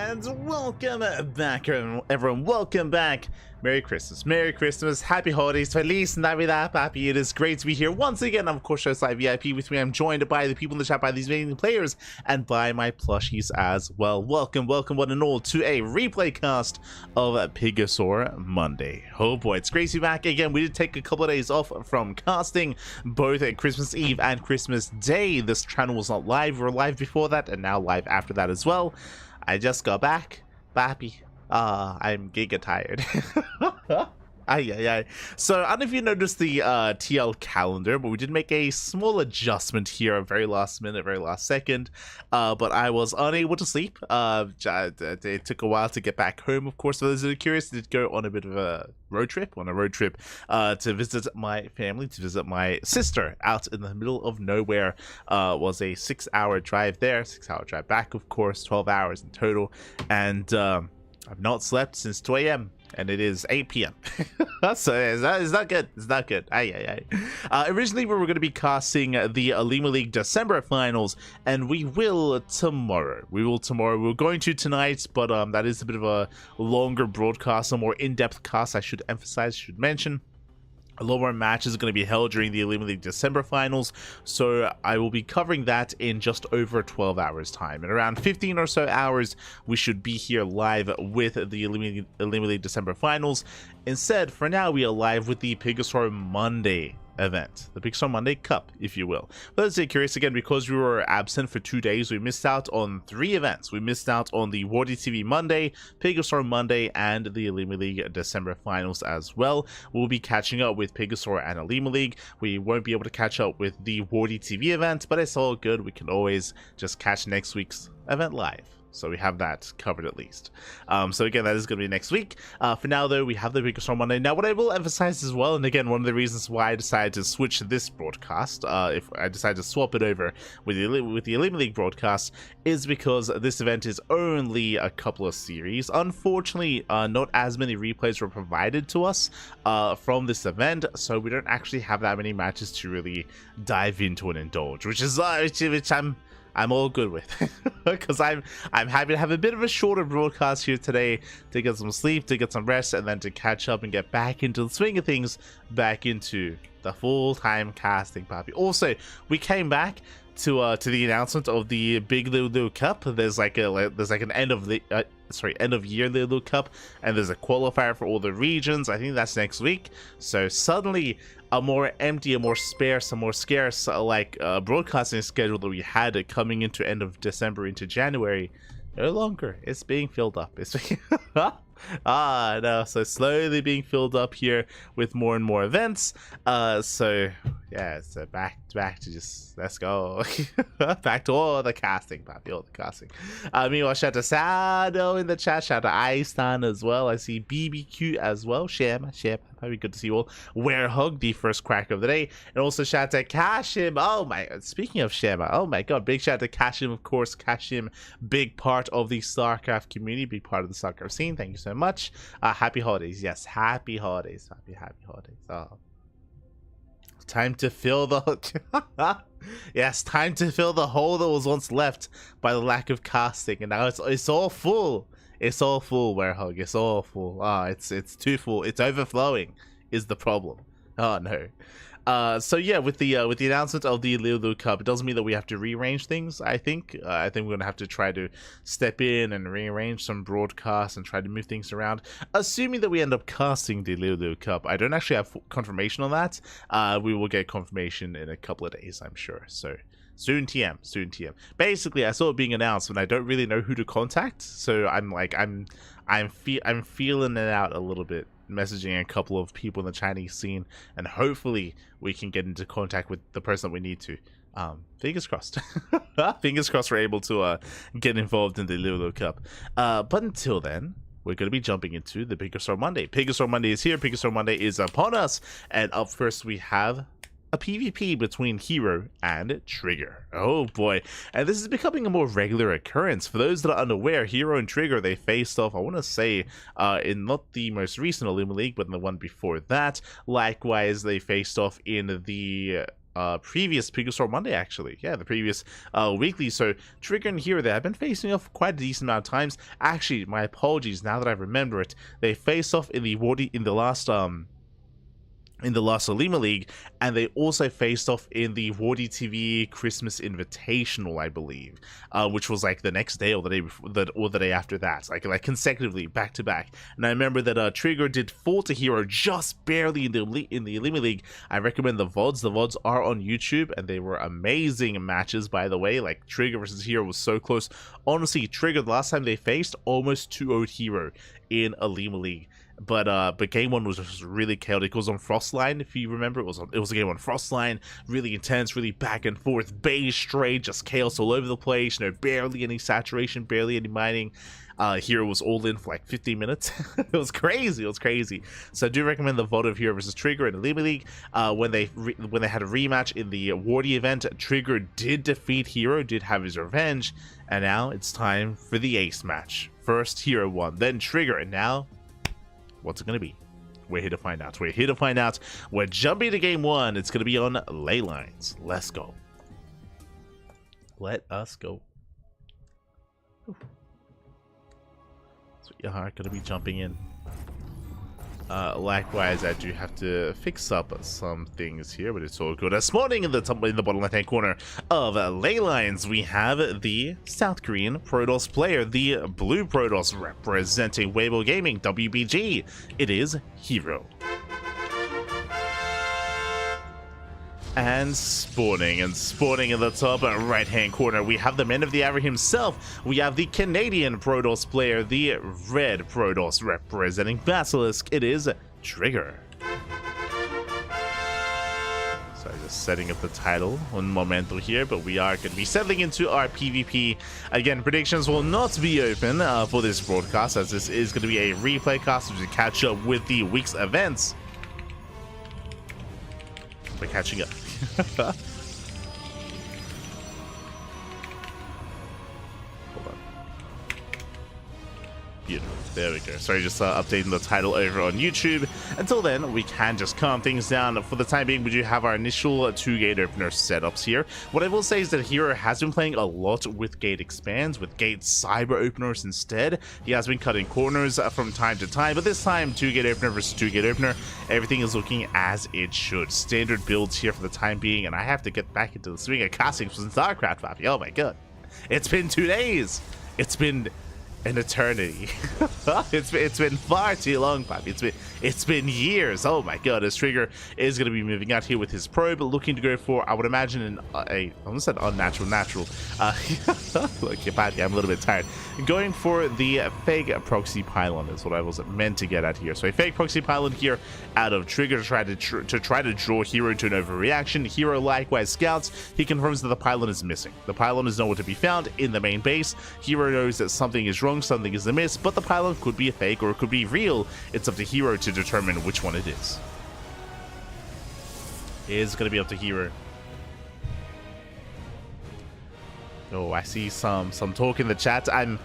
and welcome back, everyone. Welcome back. Merry Christmas, Happy Holidays, Feliz Navidad, Papi. It is great to be here once again. I'm, of course, Showside VIP. With me, I'm joined by the people in the chat, by these amazing players, and by my plushies as well. Welcome, one and all, to a replay cast of PiGosaur Monday. Oh boy, it's great to be back again. We did take a couple of days off from casting, both at Christmas Eve and Christmas Day. This channel was not live. We were live before that, and now live after that as well. I just got back, Papi. I'm giga tired. So I don't know if you noticed the TL calendar, but we did make a small adjustment here, very last minute, very last second. But I was unable to sleep. It took a while to get back home, of course. For those that are curious, I did go on a bit of a road trip, to visit my family, to visit my sister out in the middle of nowhere. Was a 6-hour drive there, 6-hour drive back, of course, 12 hours in total, and I've not slept since 2 a.m. and it is 8 p.m. So it's not good. It's not good. Originally, we were going to be casting the Alima League December finals, and we will tomorrow. We were going to tonight, but that is a bit of a longer broadcast, a more in-depth cast. I should mention. A lot more matches are going to be held during the Alima League December finals, so I will be covering that in just over 12 hours time. In around 15 or so hours, we should be here live with the Alima League December finals. Instead, for now, we are live with the PiGosaur Monday event, the PiGosaur Monday Cup, if you will. But let's say curious again, because we were absent for 2 days, we missed out on 3 events. We missed out on the Wardy TV Monday, PiGosaur Monday, and the Alima League December finals as well. We'll be catching up with PiGosaur and Alima League. We won't be able to catch up with the Wardy TV event, but it's all good. We can always just catch next week's event live. So we have that covered at least. So again, that is going to be next week. For now, though, we have the PiGosaur Monday. Now, what I will emphasize as well, and again, one of the reasons why I decided to switch this broadcast, if I decided to swap it over with the Alima League broadcast, is because this event is only a couple of series. Unfortunately, not as many replays were provided to us from this event, so we don't actually have that many matches to really dive into and indulge, which I'm all good with, because I'm happy to have a bit of a shorter broadcast here today to get some sleep, to get some rest, and then to catch up and get back into the swing of things, back into the full-time casting, Papi. Also, we came back to the announcement of the big Lulu Cup. There's like an end of year Lulu Cup, and there's a qualifier for all the regions. I think that's next week. So suddenly, a more empty, a more sparse, a more scarce broadcasting schedule that we had coming into end of December into January, no longer. It's being filled up. It's being no, so slowly being filled up here with more and more events. So yeah, so back to just let's go. Back to all the casting, Papi, all the casting. Meanwhile, shout out to Sado in the chat, shout out to Aistan as well. I see BBQ as well. Sham, probably good to see you all. Werehug, the first crack of the day, and also shout out to Kashim. Oh my, speaking of Shema, oh my god, big shout out to Kashim, of course. Kashim, big part of the StarCraft community, big part of the StarCraft scene. Thank you so much. Happy holidays. Yes, happy holidays. Happy holidays. Oh, time to fill the yes, time to fill the hole that was once left by the lack of casting, and now it's all full. It's all full, Werehug. It's all full. It's too full. It's overflowing is the problem. Oh no. So yeah, with the announcement of the Lulu Cup, it doesn't mean that we have to rearrange things. I think we're gonna have to try to step in and rearrange some broadcasts and try to move things around. Assuming that we end up casting the Lulu Cup, I don't actually have confirmation on that. We will get confirmation in a couple of days, I'm sure. So soon TM. Basically, I saw it being announced, and I don't really know who to contact. So I'm feeling it out a little bit, messaging a couple of people in the Chinese scene, and hopefully we can get into contact with the person that we need to. Fingers crossed. Fingers crossed we're able to get involved in the Lulu Cup. But until then, we're going to be jumping into the PiGosaur Monday. PiGosaur Monday is here. PiGosaur Monday is upon us. And up first we have a PvP between herO and Trigger. Oh boy. And this is becoming a more regular occurrence. For those that are unaware, herO and Trigger, they faced off, I want to say, in not the most recent Alima League, but in the one before that. Likewise, they faced off in the previous PiGosaur Monday, actually. Yeah, the previous weekly. So Trigger and Hero, they have been facing off quite a decent amount of times. Actually, my apologies, now that I remember it, they faced off in the last Alima League, and they also faced off in the Wardy TV Christmas Invitational, I believe, which was like the next day or the day before, or the day after that, like consecutively back to back. And I remember that Trigger did fall to Hero just barely in the Alima League. I recommend the VODs. The VODs are on YouTube, and they were amazing matches, by the way. Like Trigger versus Hero was so close. Honestly, Trigger, the last time they faced, almost 2-0'd Hero in Alima League. But game one was just really chaotic. It was on Frostline, if you remember. It was a game on Frostline, really intense, really back and forth, beige straight, just chaos all over the place. You know, barely any saturation, barely any mining. Hero was all in for like 15 minutes. It was crazy. It was crazy. So I do recommend the VOD of Hero versus Trigger in the Alima League. When they had a rematch in the Wardy event, Trigger did defeat Hero, did have his revenge, and now it's time for the Ace match. First Hero won, then Trigger, and now, what's it going to be? We're here to find out. We're here to find out. We're jumping to game one. It's going to be on Ley Lines. Let's go. Let us go. So you are going to be jumping in. Likewise, I do have to fix up some things here, but it's all good. This morning in the bottom left-hand corner of Ley Lines, we have the South Korean Protoss player, the blue Protoss representing Weibo Gaming, WBG. It is herO. And spawning in the top right-hand corner, we have the man of the hour himself. We have the Canadian Protoss player, the red Protoss representing Basilisk. It is Trigger. So just setting up the title on Momento here, but we are going to be settling into our PvP. Again, predictions will not be open for this broadcast, as this is going to be a replay cast to catch up with the week's events. We're catching up. Hold on. Beautiful. There we go. Sorry, just updating the title over on YouTube. Until then, we can just calm things down. For the time being, we do have our initial 2 gate opener setups here. What I will say is that Hero has been playing a lot with gate expands, with gate cyber openers instead. He has been cutting corners from time to time, but this time, 2 gate opener versus 2 gate opener, everything is looking as it should. Standard builds here for the time being, and I have to get back into the swing of casting some StarCraft, Papi. Oh my god. It's been 2 days. It's been an eternity. it's been far too long, Papi. It's been years. Oh my god. This Trigger is going to be moving out here with his probe, looking to go for, I would imagine, I almost said unnatural natural. Look, Papi, I'm a little bit tired. Going for the fake proxy pylon is what I was meant to get at here. So a fake proxy pylon here out of Trigger to try to draw Hero to an overreaction. Hero likewise scouts. He confirms that the pylon is missing. The pylon is nowhere to be found in the main base. Hero knows that something is wrong, something is amiss, but the pylon could be a fake or it could be real. It's up to Hero to determine which one it is. It's going to be up to Hero. Oh, I see some talk in the chat. I'm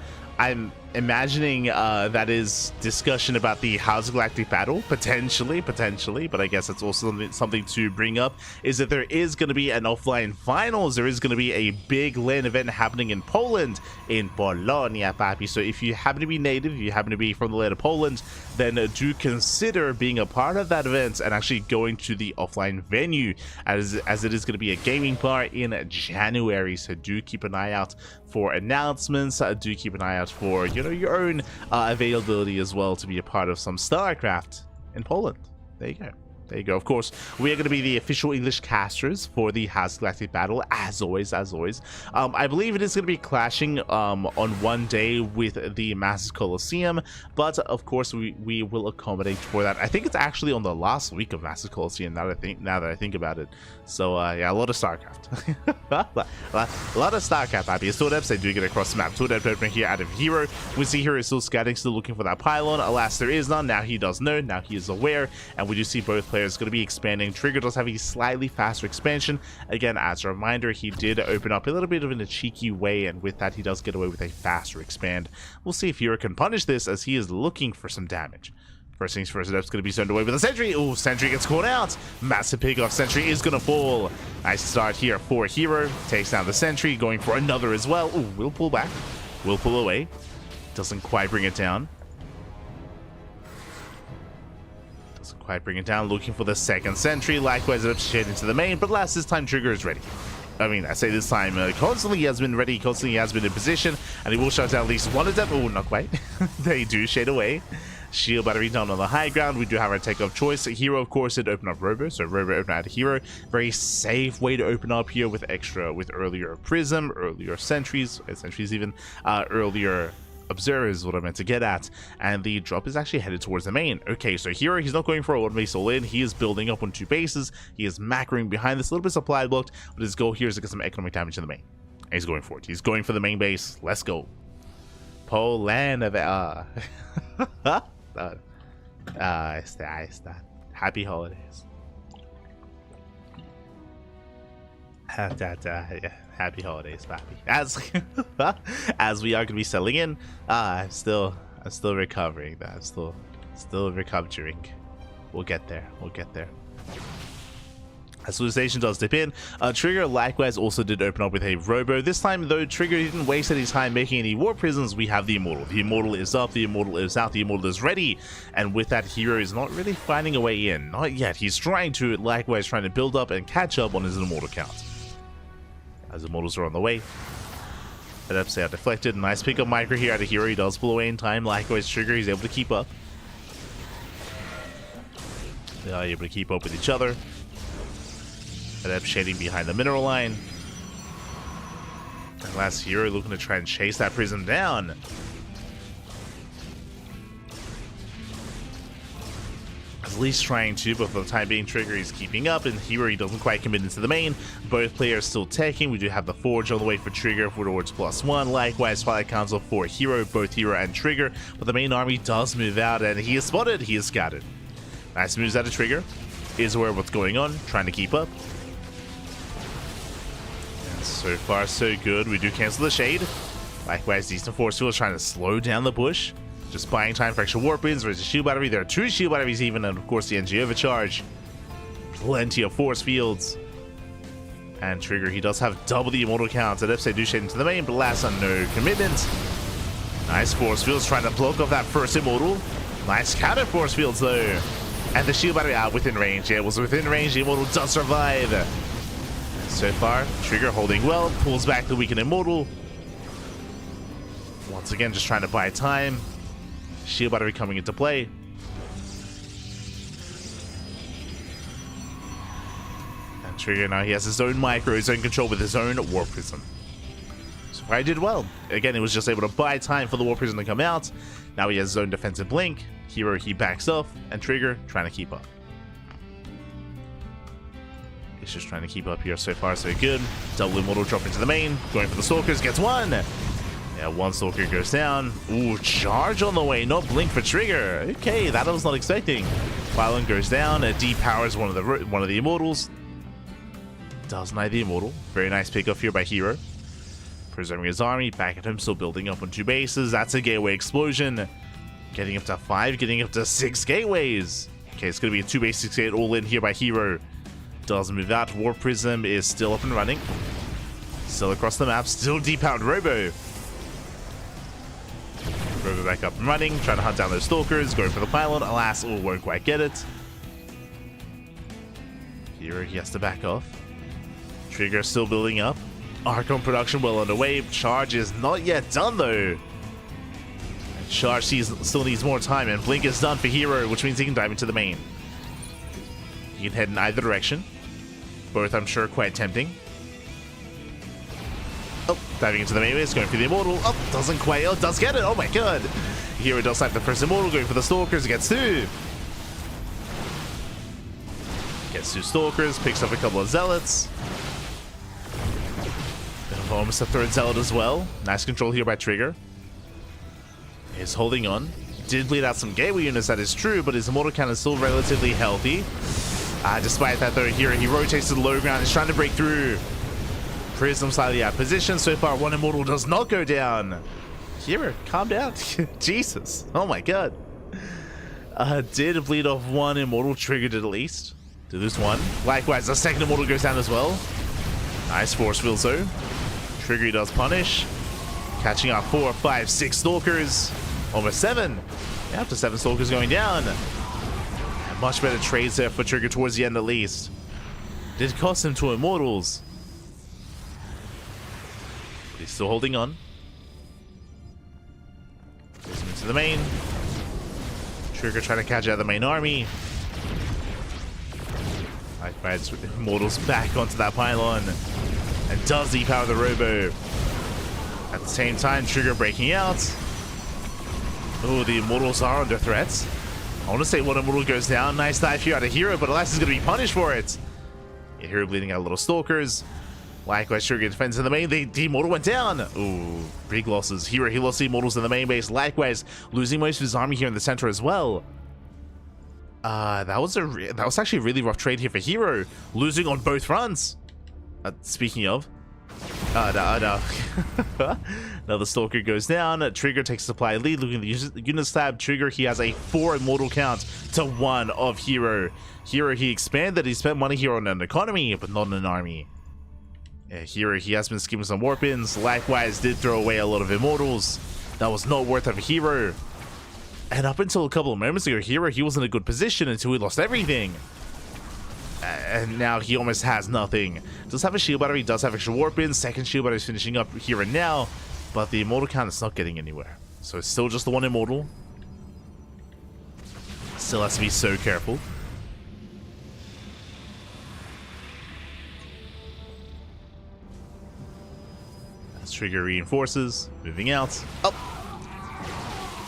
imagining that is discussion about the House Galactic battle, potentially, but I guess it's also something to bring up, is that there is going to be an offline finals. There is going to be a big LAN event happening in Poland, in Polonia, Papi. So if you happen to be native, if you happen to be from the land of Poland, then do consider being a part of that event and actually going to the offline venue, as it is going to be a gaming bar in January. So do keep an eye out for announcements. Do keep an eye out for, you know, your own availability as well to be a part of some StarCraft in Poland. There you go. There you go. Of course, we are going to be the official English casters for the House Galactic battle, as always. I believe it is going to be clashing on one day with the Masters Coliseum, but of course, we will accommodate for that. I think it's actually on the last week of Masters Coliseum, now that I think about it. So, yeah, a lot of StarCraft. a lot of StarCraft, Papi. Still depths, they do get across the map. Two depth opening here out of Hero. We see Hero is still scouting, still looking for that pylon. Alas, there is none. Now he does know. Now he is aware, and we do see both players going to be expanding. Trigger does have a slightly faster expansion. Again, as a reminder, he did open up a little bit of in a cheeky way, and with that, he does get away with a faster expand. We'll see if Hero can punish this, as he is looking for some damage. First things first, Adept's going to be zoned away with a Sentry. Oh, Sentry gets caught out. Massive pick off. Sentry is going to fall. Nice start here for herO. Takes down the Sentry, going for another as well. Oh, will pull back. Will pull away. Doesn't quite bring it down. Doesn't quite bring it down. Looking for the second Sentry. Likewise, Adept's heading into the main, but last this time, Trigger is ready. I mean, I say this time, constantly has been ready, constantly has been in position, and he will shut down at least one Adept. Oh, not quite. They do shade away. Shield battery down on the high ground. We do have our take of choice. herO, of course, did open up herO, so herO opened out herO. Very safe way to open up here with earlier Prism, earlier Sentries even, earlier Observers is what I meant to get at. And the drop is actually headed towards the main. Okay, so herO, he's not going for a one base all in. He is building up on 2 bases. He is macroing behind this, a little bit supply blocked, but his goal here is to get some economic damage in the main. And he's going for it. He's going for the main base. Let's go. Poland of está. Happy holidays. Happy holidays, papi. As we are going to be settling in, I'm still recovering. I'm still recovering. We'll get there. As the station does dip in, Trigger likewise also did open up with a Robo. This time though, Trigger didn't waste any time making any Warp Prisms. We have the Immortal. The Immortal is up, the Immortal is out, the Immortal is ready. And with that, herO is not really finding a way in. Not yet. He's trying to, likewise trying to build up and catch up on his Immortal count. As Immortals are on the way. Adepts are deflected. Nice pick up micro here out of herO. He does pull away in time. Likewise, Trigger, he's able to keep up. They are able to keep up with each other. Adept shading behind the mineral line. And last herO looking to try and chase that Prism down. At least trying to, but for the time being, Trigger is keeping up, and herO, he doesn't quite commit into the main. Both players still taking. We do have the Forge on the way for Trigger for towards +1. Likewise, Twilight Council for herO, both herO and Trigger. But the main army does move out, and he is spotted. He is scattered. Nice moves out of Trigger. Is aware of what's going on, trying to keep up. So far, so good. We do cancel the shade. Likewise, decent force field trying to slow down the push. Just buying time for extra warp ins. There's a shield battery. There are 2 shield batteries even, and of course the NG overcharge. Plenty of force fields. And Trigger, he does have double the immortal count. Adepts, they do shade into the main, but last on no commitment. Nice force fields trying to block off that first immortal. Nice counter force fields though. And the shield battery out within range. Yeah, it was within range. The immortal does survive. So far, Trigger holding well, pulls back the weakened immortal. Once again, just trying to buy time. Shield battery coming into play. And Trigger now, he has his own micro, his own control with his own Warp Prism. So far, he did well. Again, he was just able to buy time for the Warp Prism to come out. Now he has his own defensive blink. herO, he backs off, and Trigger trying to keep up. He's just trying to keep up here. So far, so good. Double immortal drop into the main. Going for the Stalkers. Gets one. Yeah, one Stalker goes down. Ooh, charge on the way. No blink for Trigger. Okay, that I was not expecting. Violent goes down. Depowers one of the immortals. Does knight the immortal. Very nice pickup here by herO. Preserving his army. Back at him, still building up on 2 bases. That's a gateway explosion. Getting up to 5. Getting up to 6 gateways. Okay, it's going to be a 2-base 6-gate all in here by herO. Doesn't move out. Warp Prism is still up and running. Still across the map. Still depowered Robo. Robo back up and running. Trying to hunt down those Stalkers. Going for the pylon. Alas, won't quite get it. herO, he has to back off. Trigger still building up. Archon production well underway. Charge is not yet done though. And Charge still needs more time. And Blink is done for herO, which means he can dive into the main. He can head in either direction. Both, I'm sure, quite tempting. Oh, diving into the main base, going for the immortal. Oh, doesn't quite. Oh, does get it. Oh my god. herO does have the first immortal, going for the Stalkers. Gets 2. Gets 2 Stalkers, picks up a couple of Zealots. Almost a 3rd Zealot as well. Nice control here by Trigger. He's holding on. Did bleed out some gateway units, that is true, but his immortal count is still relatively healthy. Despite that though, here he rotates to the low ground. He's trying to break through. Prism slightly out of position. So far, 1 immortal does not go down. herO, calm down. Jesus. Oh my god. Did bleed off one immortal, triggered it at least. Did this one. Likewise, the second immortal goes down as well. Nice force field though. Trigger does punish. Catching up 4, 5, 6 stalkers. Almost 7. After 7 stalkers going down. Much better trades there for Trigger towards the end at least. Did cost him 2 immortals. But he's still holding on. Goes into the main. Trigger trying to catch out the main army. Likewise with the immortals back onto that pylon. And does depower the robo. At the same time, Trigger breaking out. Oh, the immortals are under threat. I want to say one immortal goes down. Nice dive here out of herO, but Elias is going to be punished for it. Yeah, herO bleeding out little stalkers. Likewise, Trigger defends in the main. The immortal went down. Ooh, big losses. herO, he lost the immortals in the main base. Likewise, losing most of his army here in the center as well. That was actually a really rough trade here for herO. Losing on both fronts. Speaking of. No. Another stalker goes down. Trigger takes supply lead. Looking at the unit tab, Trigger, he has a 4 immortal count to 1 of herO. herO, he expanded. He spent money here on an economy, but not on an army. Yeah, herO, he has been skimming some warp-ins. Likewise, did throw away a lot of immortals. That was not worth it for herO. And up until a couple of moments ago, herO, he was in a good position until he lost everything. And now he almost has nothing. Does have a shield battery, does have extra warp in. Second shield battery is finishing up here and now. But the immortal count is not getting anywhere. So it's still just the 1 immortal. Still has to be so careful. As Trigger reinforces, moving out. Oh!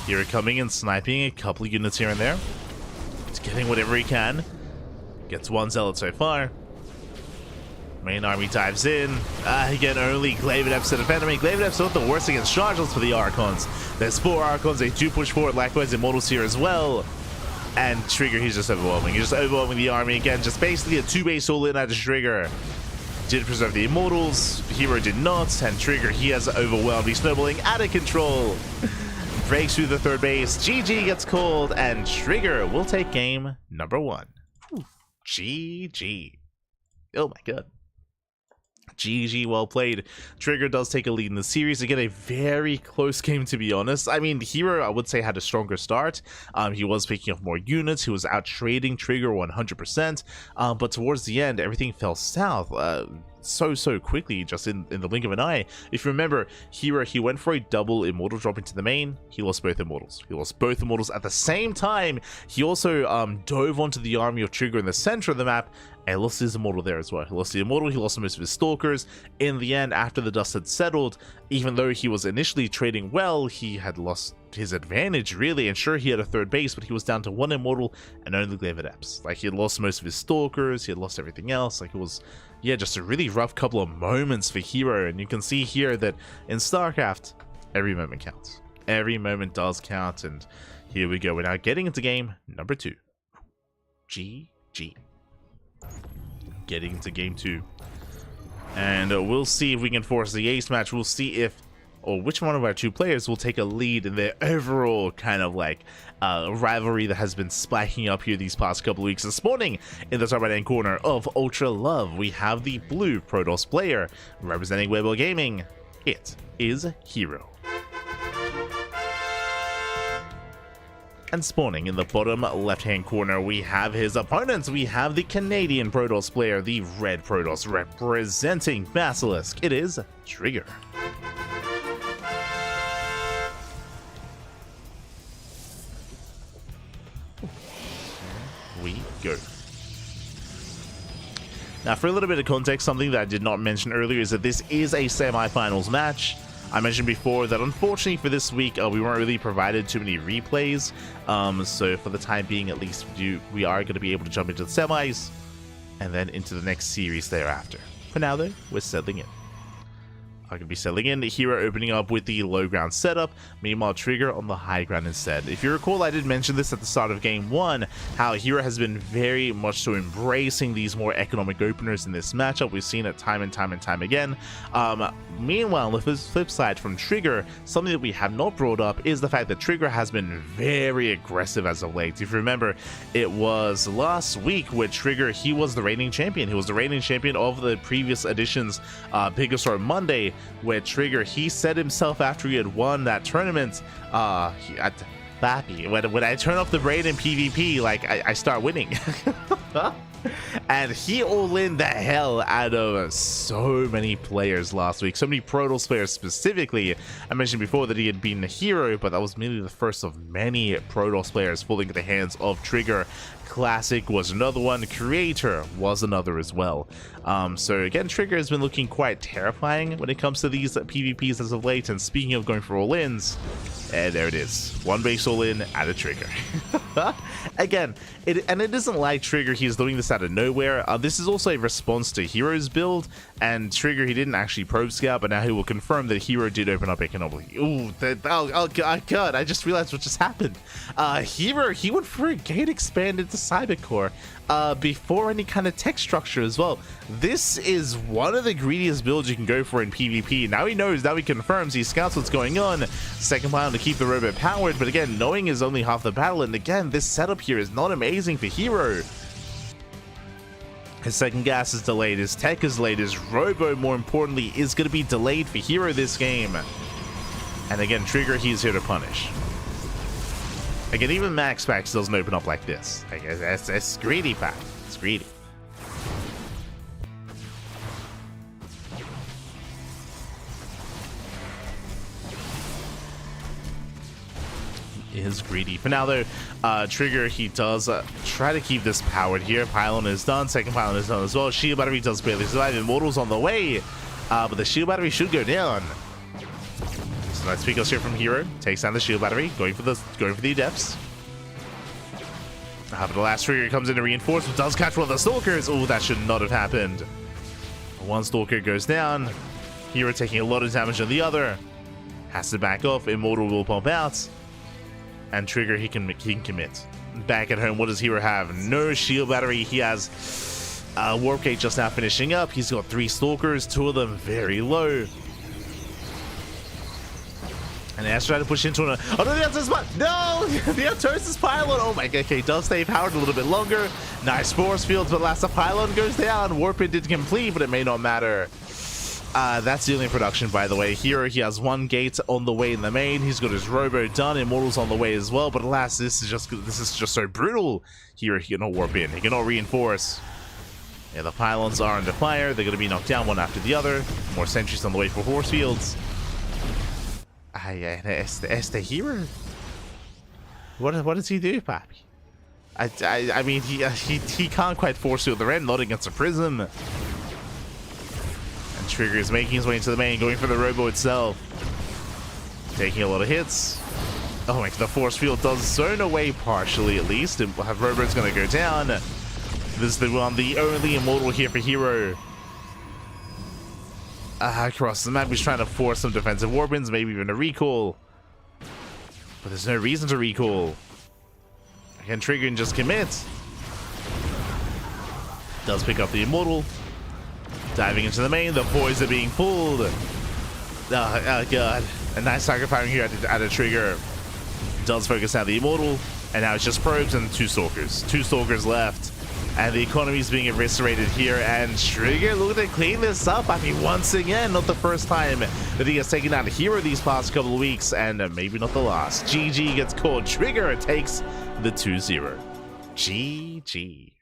herO coming and sniping a couple of units here and there. He's getting whatever he can. Gets 1 zealot so far. Main army dives in. Again, only Glaive Adepts to defend him. Glaive Adepts not the worst against charges for the Archons. There's 4 Archons. They do push forward. Likewise, Immortals here as well. And Trigger, he's just overwhelming. He's just overwhelming the army again. Just basically a 2-base all in at Trigger. Did preserve the Immortals. herO did not. And Trigger, he has overwhelmed. He's snowballing out of control. Breaks through the 3rd base. GG gets called. And Trigger will take game number 1. GG. Oh my god. GG, well played. Trigger does take a lead in the series. Again, a very close game, to be honest. I mean, herO, I would say, had a stronger start. He was picking up more units. He was out trading Trigger 100%. But towards the end, everything fell south. So quickly, just in the blink of an eye. If you remember, herO, he went for a double immortal drop into the main. He lost both immortals. He lost both immortals at the same time. He also dove onto the army of Trigger in the center of the map and lost his immortal there as well. He lost the immortal, he lost most of his stalkers. In the end, after the dust had settled, even though he was initially trading well, he had lost his advantage, really. And sure, he had a 3rd base, but he was down to 1 immortal and only Glaive Adepts. Like, he had lost most of his stalkers, he had lost everything else. Like, it was, yeah, just a really rough couple of moments for herO. And you can see here that in StarCraft, every moment counts. Every moment does count. And here we go. We're now getting into game number 2. GG. Getting into game 2. And we'll see if we can force the ace match. We'll see if, or which one of our 2 players will take a lead in their overall kind of like rivalry that has been spiking up here these past couple of weeks. This morning, in the top right hand corner of Ultra Love, we have the blue Protoss player representing Weibo Gaming. It is herO. And spawning in the bottom left-hand corner, we have his opponents. We have the Canadian Protoss player, the red Protoss, representing Basilisk. It is Trigger. We go. Now, for a little bit of context, something that I did not mention earlier is that this is a semi-finals match. I mentioned before that unfortunately for this week, we weren't really provided too many replays. So for the time being, at least, we are going to be able to jump into the semis and then into the next series thereafter. For now, though, we're settling in. are going to be settling in. herO opening up with the low ground setup. Meanwhile, Trigger on the high ground instead. If you recall, I did mention this at the start of Game 1, how herO has been very much so embracing these more economic openers in this matchup. We've seen it time and time and time again. Meanwhile, on the flip side from Trigger, something that we have not brought up is the fact that Trigger has been very aggressive as of late. If you remember, it was last week where Trigger, he was the reigning champion. He was the reigning champion of the previous edition's PiGosaur Monday, where Trigger, he said himself after he had won that tournament, Bappy, when I turn off the brain in PvP, like, I start winning. And he all-in the hell out of so many players last week, so many Protoss players specifically. I mentioned before that he had been a herO, but that was merely the first of many Protoss players falling into the hands of Trigger. Classic was another one, Creator was another as well. So again, Trigger has been looking quite terrifying when it comes to these PvPs as of late. And speaking of going for all-ins, there it is, one base all-in at a Trigger. Again, it isn't like Trigger, he's doing this out of nowhere. This is also a response to herO's build, and Trigger, he didn't actually probe scout, but now he will confirm that herO did open up economically. Ooh, oh god, I just realized what just happened. herO, he went for a gate expand into Cybercore before any kind of tech structure as well. This is one of the greediest builds you can go for in PvP. Now he knows, now he confirms, he scouts what's going on. Second pylon to keep the robot powered, but again, knowing is only half the battle, and again, this setup here is not amazing for herO. His second gas is delayed, his tech is delayed, his robo, more importantly, is going to be delayed for herO this game. And again, Trigger, he's here to punish. Again, even max packs doesn't open up like this. I guess that's greedy, pack. It's greedy. Is greedy. For now, though, Trigger, he does try to keep this powered here. Pylon is done. Second pylon is done as well. Shield battery does barely survive. Immortal's on the way, but the shield battery should go down. So nice PiGosaur here from herO. Takes down the shield battery, going for the adepts. But the last Trigger comes in to reinforce, but does catch one of the stalkers. Oh, that should not have happened. One stalker goes down. herO taking a lot of damage on the other. Has to back off. Immortal will pump out. And Trigger, he can commit. Back at home, what does herO have? No shield battery. He has Warp Gate just now finishing up. He's got 3 stalkers, 2 of them very low. And he has to try to push into an... Oh no, the Autosis spot! No! The Autosis pylon! Oh my god, okay, does stay powered a little bit longer. Nice force fields, but last the pylon goes down. Warp It did complete, but it may not matter. That's the only production, by the way. herO, he has 1 gate on the way in the main. He's got his robo done. Immortal's on the way as well. But alas, this is just so brutal. herO, he cannot warp in. He cannot reinforce. Yeah, the pylons are under fire. They're going to be knocked down one after the other. More sentries on the way for force fields. Este herO. What does he do, Pappy? I mean, he can't quite force field the end, not against a prism. Trigger is making his way into the main, going for the robo itself. Taking a lot of hits. Oh my god, the force field does zone away partially at least. And have robo's going to go down. This is the one, the only immortal here for herO. Across the map, he's trying to force some defensive warbins, maybe even a recall. But there's no reason to recall. Again, Trigger and just commit. Does pick up the immortal. Diving into the main, the boys are being pulled. Oh god. A nice target firing here at a Trigger. Does focus out the immortal, and now it's just probes and 2 stalkers. 2 stalkers left. And the economy is being eviscerated here, and Trigger looking to clean this up. I mean, once again, not the first time that he has taken out herO these past couple of weeks, and maybe not the last. GG gets called. Trigger takes the 2-0. GG.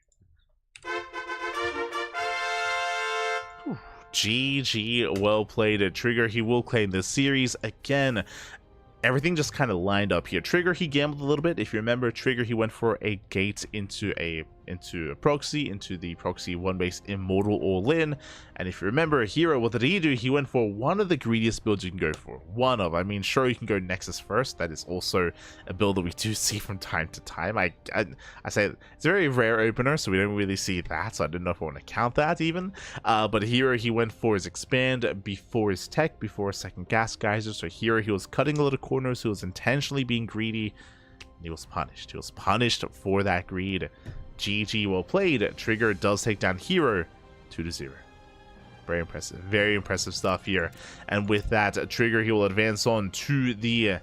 GG, well played at Trigger. He will claim this series again. Everything just kind of lined up here. Trigger, he gambled a little bit. If you remember, Trigger, he went for a gate into a into a proxy, into the proxy 1-base immortal all-in. And if you remember, herO, what did he do? He went for one of the greediest builds you can go for. One of, I mean, sure, you can go Nexus first. That is also a build that we do see from time to time. I say it's a very rare opener, so we don't really see that, so I don't know if I want to count that even. But herO, he went for his expand before his tech, before his second gas geyser. So herO, he was cutting a lot of corners, he was intentionally being greedy. He was punished. He was punished for that greed. GG, well played. Trigger does take down herO 2-0. Very impressive stuff here. And with that, Trigger, he will advance on to the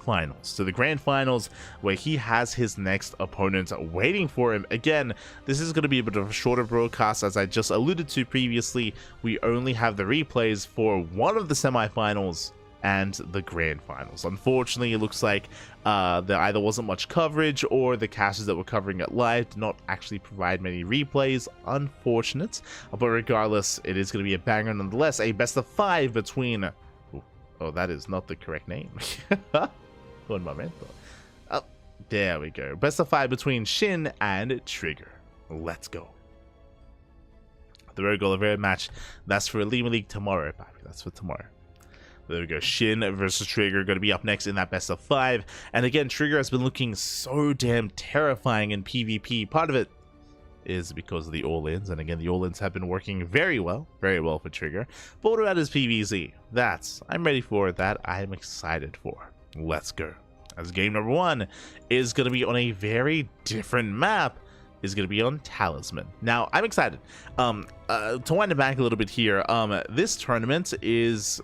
finals, to the grand finals, where he has his next opponent waiting for him. Again, this is going to be a bit of a shorter broadcast. As I just alluded to previously, we only have the replays for one of the semifinals and the grand finals. Unfortunately, it looks like there either wasn't much coverage, or the caches that were covering it live did not actually provide many replays. Unfortunate, but regardless, it is going to be a banger nonetheless. A best of 5 between... Oh, that is not the correct name. One moment. Oh, there we go. Best of 5 between SHIN and Trigger. Let's go. The Road Goal match. That's for Elite League tomorrow, baby. That's for tomorrow. There we go. SHIN versus Trigger going to be up next in that best of 5. And again, Trigger has been looking so damn terrifying in PvP. Part of it is because of the all-ins. And again, the all-ins have been working very well for Trigger. But what about his PvZ? I'm ready for that. I'm excited for. Let's go. As game number 1 is going to be on a very different map. Is going to be on Talisman. Now, I'm excited. To wind it back a little bit here, this tournament is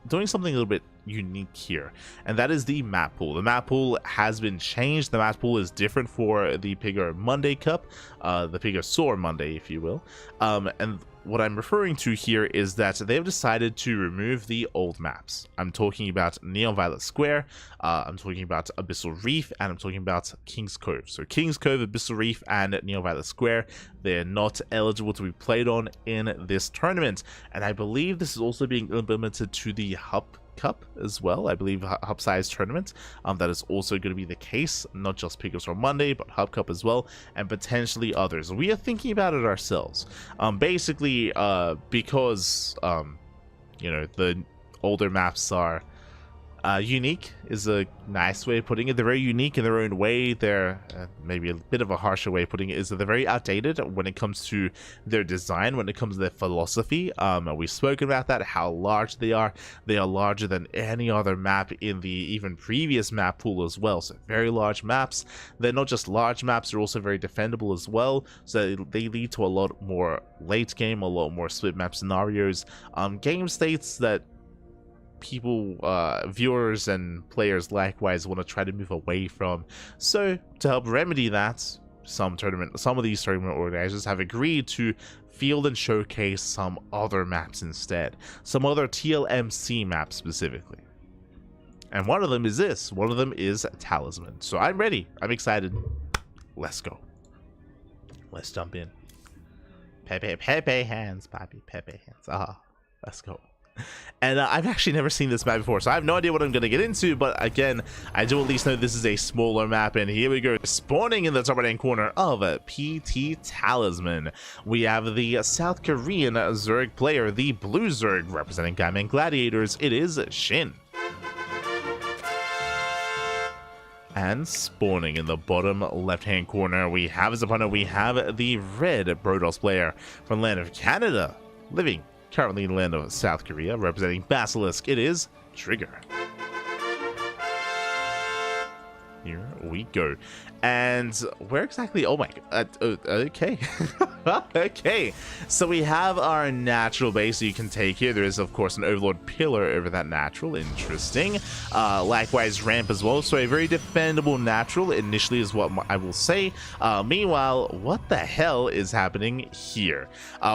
doing something a little bit unique here, and that is the map pool. The map pool has been changed. The map pool is different for the PiGosaur Monday Cup, the PiGosaur Monday, if you will. And what I'm referring to here is that they've decided to remove the old maps. I'm talking about Neon Violet Square, I'm talking about Abyssal Reef, and I'm talking about King's Cove. So King's Cove, Abyssal Reef, and Neon Violet Square, they're not eligible to be played on in this tournament. And I believe this is also being implemented to the Hub Cup as well. I believe Hub size tournament, that is also going to be the case, not just PiGosaur Monday, but Hub Cup as well, and potentially others. We are thinking about it ourselves, basically because you know, the older maps are unique is a nice way of putting it. They're very unique in their own way. They're maybe a bit of a harsher way of putting it is that they're very outdated when it comes to their design, when it comes to their philosophy. We've spoken about that, how large they are. They are larger than any other map in the even previous map pool as well. So very large maps. They're not just large maps, they're also very defendable as well. So they lead to a lot more late game, a lot more split map scenarios, game states that people, viewers and players likewise want to try to move away from. So to help remedy that, some of these tournament organizers have agreed to field and showcase some other maps instead, some other TLMC maps specifically. And one of them is this. One of them is Talisman. So I'm ready. I'm excited. Let's go. Let's jump in. Pepe hands, Papi. Pepe hands. Let's go. And I've actually never seen this map before, so I have no idea what I'm going to get into, but again, I do at least know this is a smaller map, and here we go, spawning in the top right-hand corner of PT Talisman. We have the South Korean Zerg player, the Blue Zerg, representing Gaiman Gladiators. It is SHIN. And spawning in the bottom left-hand corner, we have his opponent, we have the Red Brodos player from the land of Canada, living currently in the land of South Korea, representing Basilisk. It is Trigger. Here we go. And where exactly? Oh my god. Okay. Okay. So we have our natural base you can take here. There is, of course, an Overlord pillar over that natural. Interesting. Likewise, ramp as well. So a very defendable natural initially is what I will say. Meanwhile, what the hell is happening here?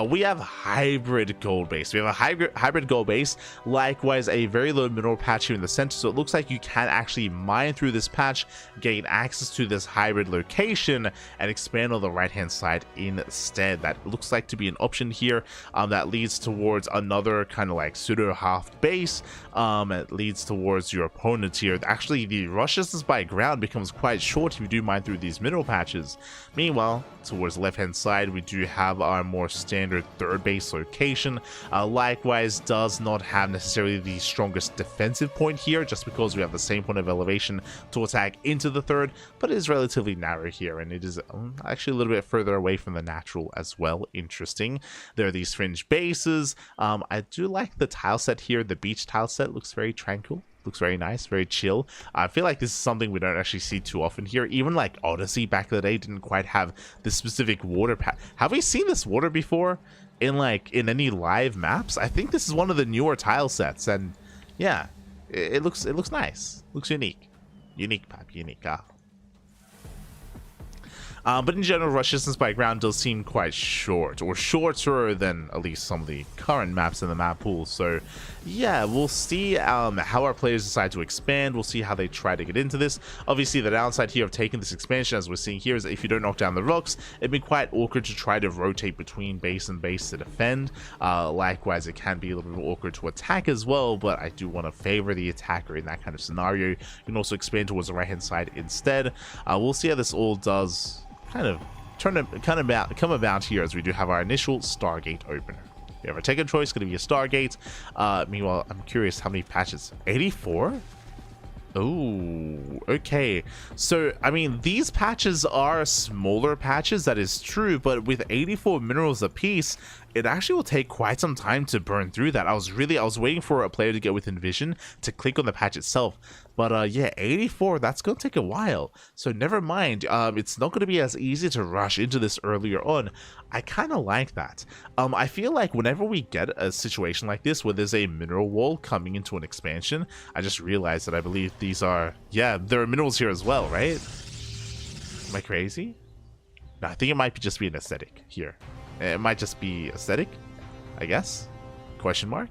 We have hybrid gold base. We have a hybrid gold base. Likewise, a very low mineral patch here in the center. So it looks like you can actually mine through this patch gain access to this hybrid location and expand on the right hand side instead. That looks like to be an option here that leads towards another kind of like pseudo half base. It leads towards your opponent here. Actually, the rush distance by ground becomes quite short if you do mine through these mineral patches. Meanwhile, towards the left hand side, we do have our more standard third base location. Likewise, does not have necessarily the strongest defensive point here, just because we have the same point of elevation to attack into the third, but it is relatively narrow here, and it is actually a little bit further away from the natural as well. Interesting. There are these fringe bases. I do like the tile set here. The beach tile set looks very tranquil. Looks very nice, very chill. I feel like this is something we don't actually see too often here. Even like Odyssey back in the day didn't quite have this specific water path. Have we seen this water before in any live maps? I think this is one of the newer tile sets, and yeah, it looks nice. Looks unique. Unique, Pap, unique. But in general, rush distance by ground does seem quite short, or shorter than at least some of the current maps in the map pool. So yeah, we'll see how our players decide to expand. We'll see how they try to get into this. Obviously, the downside here of taking this expansion, as we're seeing here, is that if you don't knock down the rocks, it'd be quite awkward to try to rotate between base and base to defend. Likewise, it can be a little bit awkward to attack as well, but I do want to favor the attacker in that kind of scenario. You can also expand towards the right hand side instead. We'll see how this all does kind of come about here, as we do have our initial Stargate opener. We have our second choice, going to be a Stargate. Meanwhile, I'm curious how many patches. 84? Oh, okay. So, I mean, these patches are smaller patches, that is true, but with 84 minerals apiece, it actually will take quite some time to burn through that. I was waiting for a player to get within vision to click on the patch itself. But yeah, 84, that's going to take a while. So never mind, it's not going to be as easy to rush into this earlier on. I kind of like that. I feel like whenever we get a situation like this where there's a mineral wall coming into an expansion, I just realized that I believe these are, yeah, there are minerals here as well, right? Am I crazy? No, I think it might just be an aesthetic here. It might just be aesthetic, I guess? Question mark?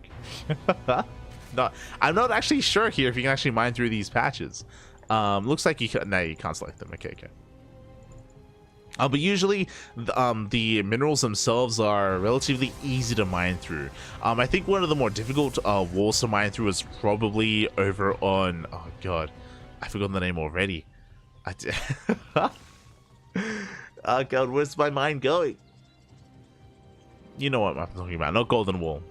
No, I'm not actually sure here if you can actually mine through these patches. Looks like you can. No, you can't select them. Okay. But usually the minerals themselves are relatively easy to mine through. I think one of the more difficult walls to mine through is probably over on, oh god, I forgot the name already. Oh god, where's my mind going? You know what I'm talking about, not Golden Wall.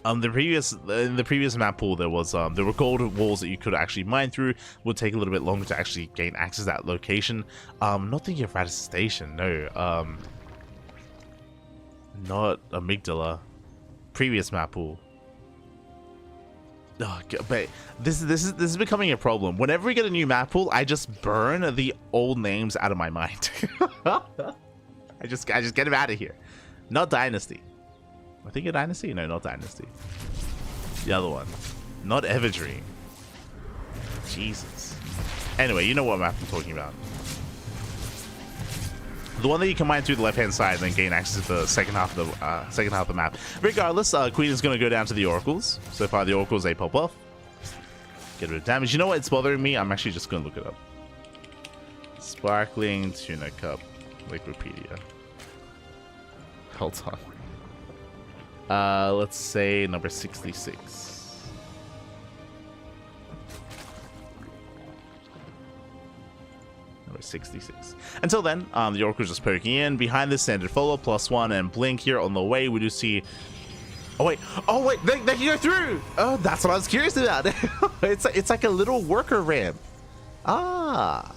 In the previous map pool, there were gold walls that you could actually mine through. Would take a little bit longer to actually gain access to that location. Not thinking of Radisson Station, no. Not Amygdala. Previous map pool. Oh, but this is becoming a problem. Whenever we get a new map pool, I just burn the old names out of my mind. I just get them out of here. Not Dynasty. I think a Dynasty? No, not Dynasty. The other one. Not Everdream. Jesus. Anyway, you know what map I'm talking about. The one that you can mine through the left-hand side and then gain access to the second half of the map. Regardless, Queen is going to go down to the Oracles. So far, the Oracles, they pop off. Get a bit of damage. You know what? It's bothering me. I'm actually just going to look it up. Sparkling Tuna Cup. Liquipedia. Hold on. Let's say number 66. Number 66. Until then, the Oracle's just poking in. Behind this, standard follow, +1, and blink here on the way. We do see. Oh wait, they can go through. Oh, that's what I was curious about. It's like a little worker ramp. Ah.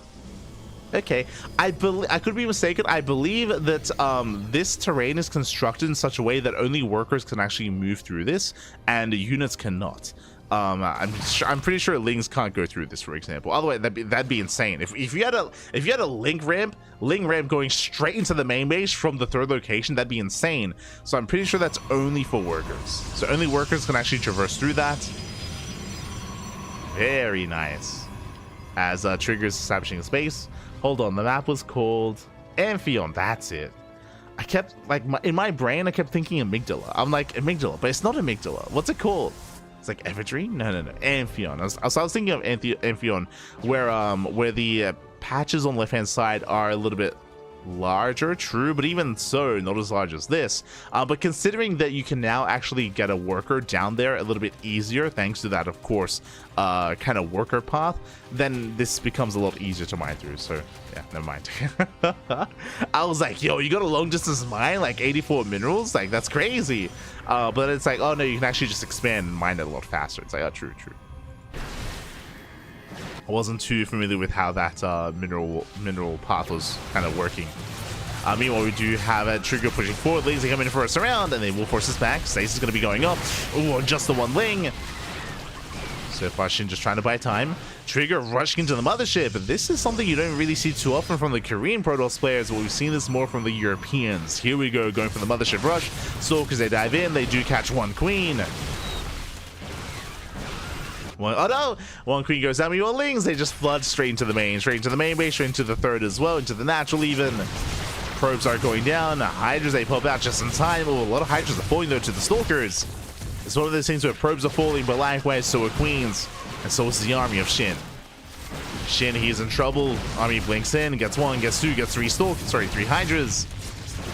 Okay, I could be mistaken. I believe that this terrain is constructed in such a way that only workers can actually move through this, and units cannot. I'm pretty sure Lings can't go through this, for example. Otherwise, that'd be insane. If you had a link ramp going straight into the main base from the third location, that'd be insane. So I'm pretty sure that's only for workers. So only workers can actually traverse through that. Very nice. As triggers establishing a space. Hold on, the map was called Amphion. That's it. I kept in my brain, I kept thinking Amygdala. I'm like Amygdala, but it's not Amygdala. What's it called? It's like Everdream? No. Amphion. I was thinking of Amphion, where the patches on the left-hand side are a little bit larger, true, but even so, not as large as this. But considering that you can now actually get a worker down there a little bit easier, thanks to that, of course, kind of worker path, then this becomes a lot easier to mine through. So yeah, never mind. I was like, yo, you got a long distance mine, like 84 minerals? Like, that's crazy. But it's like, oh no, you can actually just expand and mine it a lot faster. It's like, oh, true. I wasn't too familiar with how that mineral path was kind of working. Meanwhile, we do have a Trigger pushing forward. Lazy coming in for us around, and they will force us back. Stace is going to be going up. Ooh, just the one ling. So far, SHIN just trying to buy time. Trigger rushing into the mothership. This is something you don't really see too often from the Korean Protoss players, but we've seen this more from the Europeans. Here we go, going for the mothership rush. Stalkers, they dive in. They do catch one queen. Oh no! One queen goes down, we want lings. They just flood straight into the main base, straight into the third as well, into the natural even. Probes are going down. Hydras, they pop out just in time. Oh, a lot of Hydras are falling though to the Stalkers. It's one of those things where probes are falling, but likewise so are queens. And so is the army of SHIN. SHIN, he's in trouble. Army blinks in, gets one, gets two, gets three Hydras.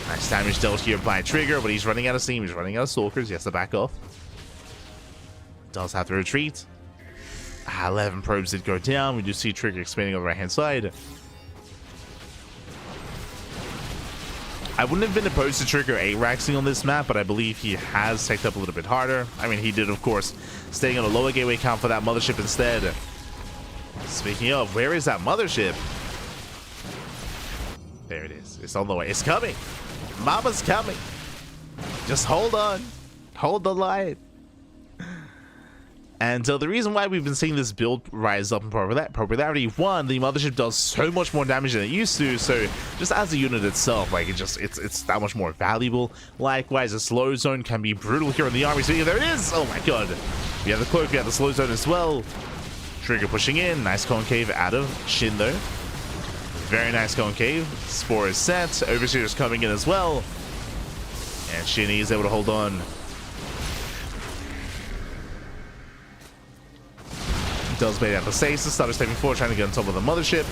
Nice damage dealt here by Trigger, but he's running out of steam. He's running out of Stalkers. He has to back off. Does have to retreat. 11 probes did go down. We do see Trigger expanding on the right hand side. I wouldn't have been opposed to Trigger A-Raxing on this map, but I believe he has tacked up a little bit harder. I mean, he did, of course, staying on a lower gateway count for that mothership instead. Speaking of, where is that mothership? There it is. It's on the way. It's coming. Mama's coming. Just hold on. Hold the line. And the reason why we've been seeing this build rise up in popularity, one, the mothership does so much more damage than it used to, so just as a unit itself, like it's that much more valuable. Likewise, a slow zone can be brutal here in the army. So there it is! Oh my god. We have the cloak, we have the slow zone as well. Trigger pushing in, nice concave out of SHIN though. Very nice concave. Spore is set, Overseer is coming in as well. And SHIN is able to hold on. Does bait out the stasis, started stepping forward, trying to get on top of the mothership.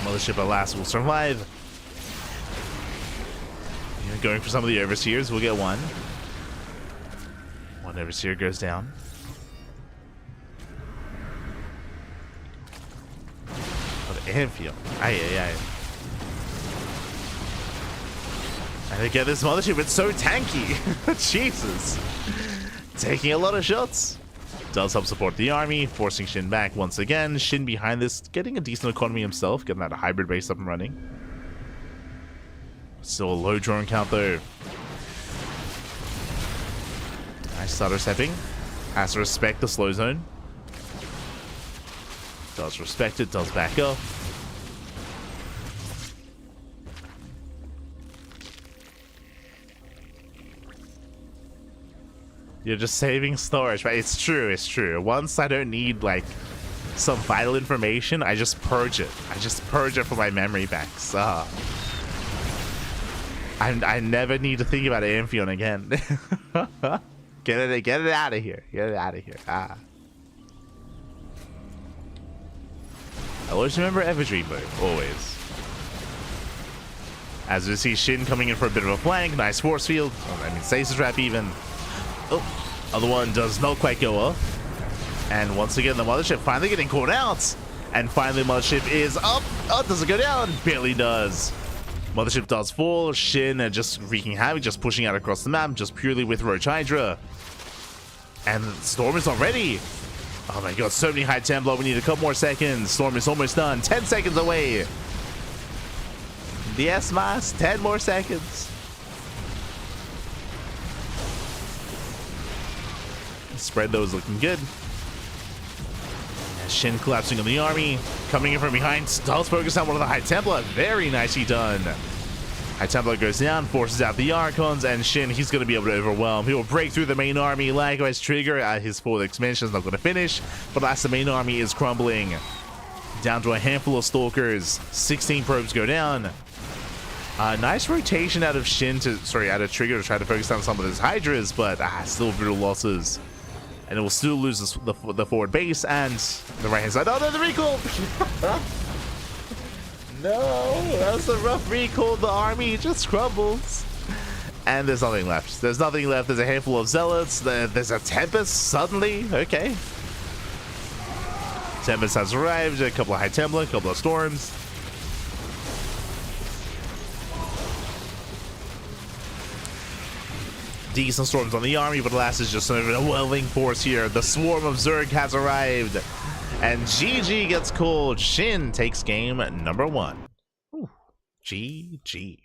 Mothership at last will survive. Going for some of the overseers, we'll get one. One overseer goes down. But Amphion. Aye. And again, this mothership, it's so tanky. Jesus. Taking a lot of shots. Does help support the army, forcing SHIN back once again. SHIN behind this, getting a decent economy himself, getting that hybrid base up and running. Still a low drone count though. Nice starter stepping. Has to respect the slow zone. Does respect it, does back up. You're just saving storage, right? It's true. Once I don't need, like, some vital information, I just purge it. I just purge it for my memory banks. I never need to think about Amphion again. Get it out of here. Get it out of here. I always remember Everdream mode. Always. As we see SHIN coming in for a bit of a flank. Nice force field. I mean, stasis trap even. Oh, other one does not quite go off. And once again, the mothership finally getting caught out. And finally, the mothership is up. Oh, does it go down? Barely does. Mothership does fall. SHIN just wreaking havoc, just pushing out across the map, just purely with Roach Hydra. And Storm is already. Oh my god, so many high Templar. We need a couple more seconds. Storm is almost done. 10 seconds away. The S-Mass, 10 more seconds. Spread those looking good. And SHIN collapsing on the army. Coming in from behind. Does focus on one of the High Templar. Very nicely done. High Templar goes down, forces out the Archons, and SHIN, he's going to be able to overwhelm. He will break through the main army. Likewise, Trigger, his forward expansion is not going to finish. But as the main army is crumbling. Down to a handful of Stalkers. 16 probes go down. Nice rotation out of SHIN out of Trigger to try to focus on some of his Hydras, but still brutal losses. And it will still lose the forward base and the right hand side. Oh no, the recall! No, that's a rough recall. The army just crumbles. And there's nothing left. There's nothing left. There's a handful of zealots. There's a Tempest suddenly. Okay. Tempest has arrived. A couple of High Templar, a couple of Storms. Decent Storms on the army, but alas, is just an overwhelming force here. The Swarm of Zerg has arrived. And GG gets called. SHIN takes game number 1. Ooh, GG.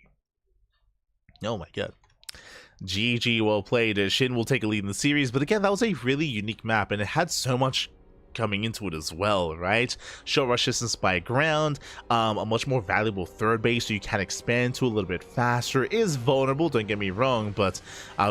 Oh my god. GG, well played. SHIN will take a lead in the series, but again, that was a really unique map, and it had so much coming into it as well, right? Short rush distance by ground, a much more valuable third base so you can expand to a little bit faster, is vulnerable, don't get me wrong, but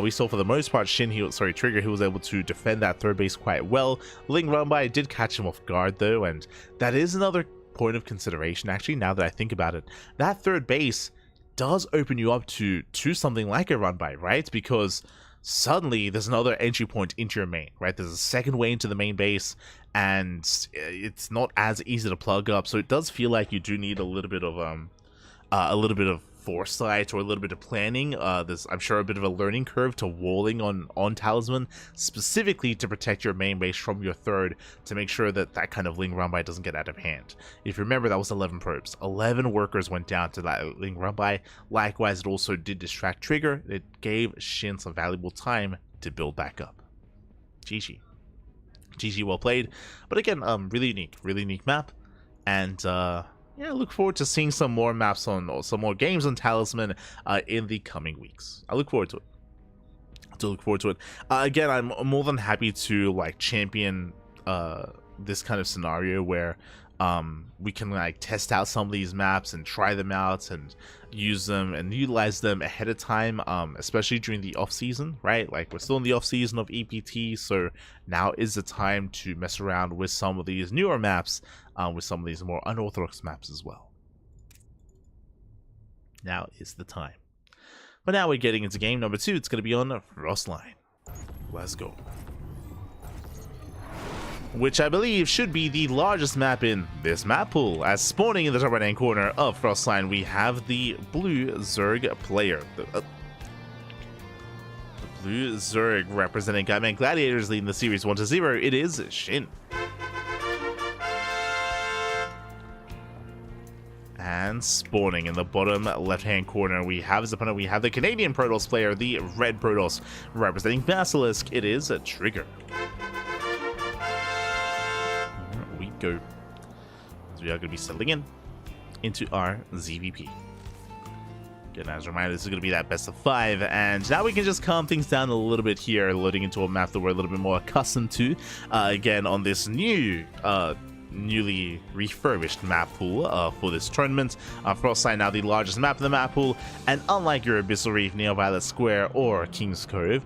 we saw for the most part Trigger, he was able to defend that third base quite well. Ling run by did catch him off guard though, and that is another point of consideration actually, now that I think about it. That third base does open you up to something like a run by, right? Because suddenly there's another entry point into your main, right? There's a second way into the main base, and it's not as easy to plug up, so it does feel like you do need a little bit of foresight or a little bit of planning. There's, I'm sure, a bit of a learning curve to walling on Talisman, specifically to protect your main base from your third, to make sure that that kind of Ling run by doesn't get out of hand. If you remember, that was 11 probes. 11 workers went down to that Ling run by. Likewise, it also did distract Trigger. It gave SHIN some valuable time to build back up. GG. GG, well played. But again, really unique map. And yeah, I look forward to seeing some more maps or some more games on Talisman in the coming weeks. I look forward to it. Again, I'm more than happy to like champion this kind of scenario where we can like test out some of these maps and try them out and use them and utilize them ahead of time, especially during the off season, right? Like, we're still in the off season of EPT, so now is the time to mess around with some of these newer maps, with some of these more unorthodox maps as well. Now is the time. But now we're getting into game number 2. It's going to be on Frostline. Let's go. Which I believe should be the largest map in this map pool. As spawning in the top right hand corner of Frostline, we have the blue Zerg player. The blue Zerg representing Guyman Gladiators leading the series 1-0. It is SHIN. And spawning in the bottom left hand corner, we have his opponent. We have the Canadian Protoss player, the red Protoss, representing Basilisk. It is a Trigger. Go. So we are going to be settling into our ZVP. Again, as a reminder, this is going to be that best of 5, and now we can just calm things down a little bit here, loading into a map that we're a little bit more accustomed to. Again, on this newly refurbished map pool for this tournament. Frostline now the largest map in the map pool, and unlike your Abyssal Reef, Neo Violet Square, or King's Cove,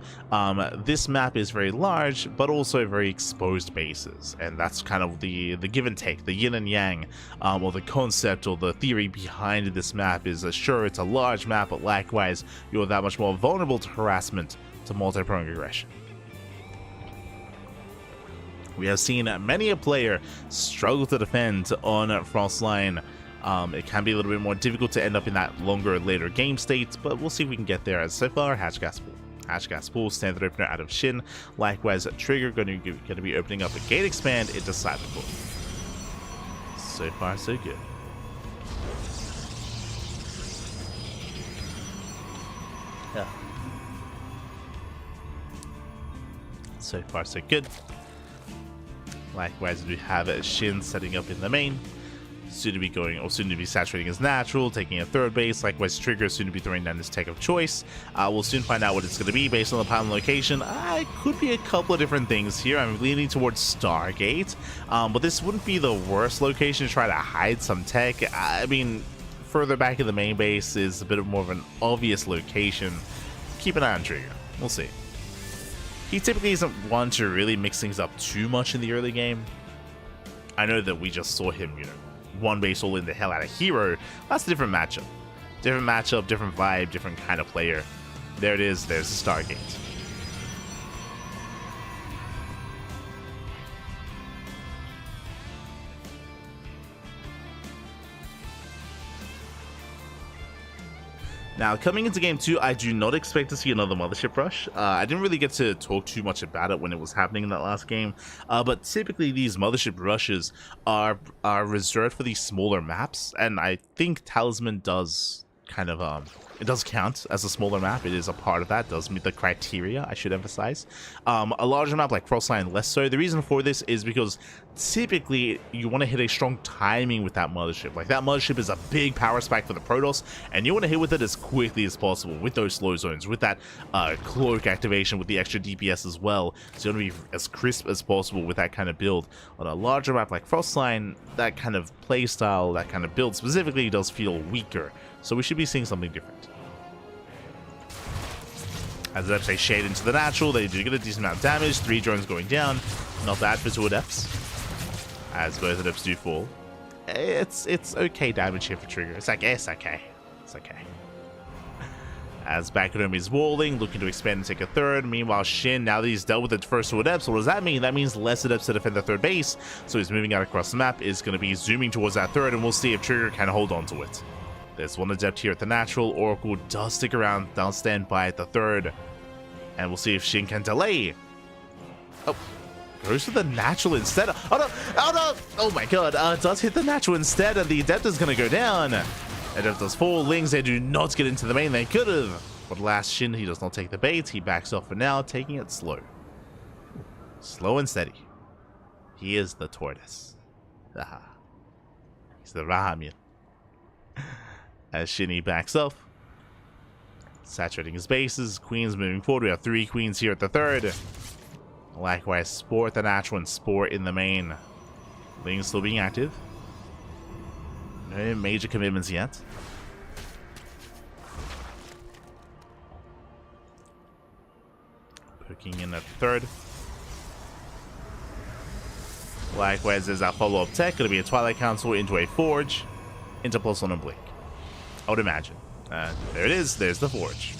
this map is very large, but also very exposed bases, and that's kind of the give and take, the yin and yang, or the concept or the theory behind this map is sure, it's a large map, but likewise, you're that much more vulnerable to harassment, to multi-pronged aggression. We have seen many a player struggle to defend on Frostline. It can be a little bit more difficult to end up in that longer, later game state, but we'll see if we can get there. As so far, Hatchgas Pool. Hatchgas Pool, standard opener out of SHIN. Likewise, Trigger going to be opening up a gate expand into Cyber Pool. So far, so good. Yeah. So far, so good. Likewise, we have SHIN setting up in the main, soon to be saturating his natural, taking a third base. Likewise, Trigger soon to be throwing down his tech of choice. We'll soon find out what it's going to be based on the pylon location. It could be a couple of different things here. I'm leaning towards Stargate, but this wouldn't be the worst location to try to hide some tech. I mean, further back in the main base is a bit more of an obvious location. Keep an eye on Trigger. We'll see. He typically isn't one to really mix things up too much in the early game. I know that we just saw him, one base all in the hell out of herO. That's a different matchup. Different matchup, different vibe, different kind of player. There it is. There's the Stargate. Now, coming into game 2, I do not expect to see another Mothership Rush. I didn't really get to talk too much about it when it was happening in that last game, but typically these Mothership Rushes are reserved for these smaller maps, and I think Talisman does kind of it does count as a smaller map. It is a part of that, does meet the criteria, I should emphasize. A larger map like Frostline less so. The reason for this is because typically you want to hit a strong timing with that Mothership. Like, that Mothership is a big power spike for the Protoss, and you want to hit with it as quickly as possible with those slow zones, with that cloak activation, with the extra DPS as well. So you want to be as crisp as possible with that kind of build. On a larger map like Frostline, that kind of playstyle, that kind of build specifically does feel weaker. So we should be seeing something different. As the Adepts shade into the natural, they do get a decent amount of damage. 3 drones going down. Not bad for 2 Adepts. As both Adepts do fall. It's okay damage here for Trigger. It's okay. It's okay. As back at home is walling, looking to expand and take a third. Meanwhile, Shin, now that he's dealt with the first 2 Adepts, what does that mean? That means less Adepts to defend the third base. So he's moving out across the map, is going to be zooming towards that third, and we'll see if Trigger can hold on to it. There's 1 Adept here at the natural. Oracle does stick around, down stand by at the third. And we'll see if Shin can delay. Oh, goes to the natural instead. Oh no, oh no, oh my god. Does hit the natural instead, and the Adept is going to go down. Adept does fall. Lings, they do not get into the main. They could have. But last Shin, he does not take the bait. He backs off for now, taking it slow. Slow and steady. He is the tortoise. Aha. He's the Rahamyan. As Shinny backs up, saturating his bases. Queens moving forward. We have 3 queens here at the third. Likewise, Spore at the natural and Spore in the main. Ling still being active. No major commitments yet. Poking in at the third. Likewise, there's that follow-up tech. Going to be a Twilight Council into a Forge. Into Pulse on a Blink. I would imagine. There it is. There's the Forge.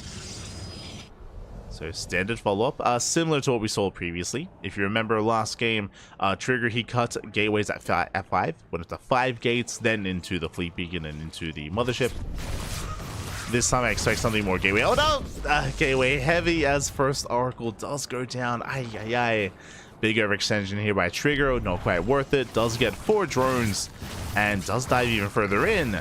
So standard follow-up, similar to what we saw previously. If you remember last game, Trigger, he cut gateways at 5, went up to 5 gates, then into the Fleet Beacon and into the Mothership. This time I expect something more gateway. Oh no! Gateway heavy as first Oracle does go down. Ay, ay, ay. Big overextension here by Trigger, not quite worth it. Does get 4 drones and does dive even further in.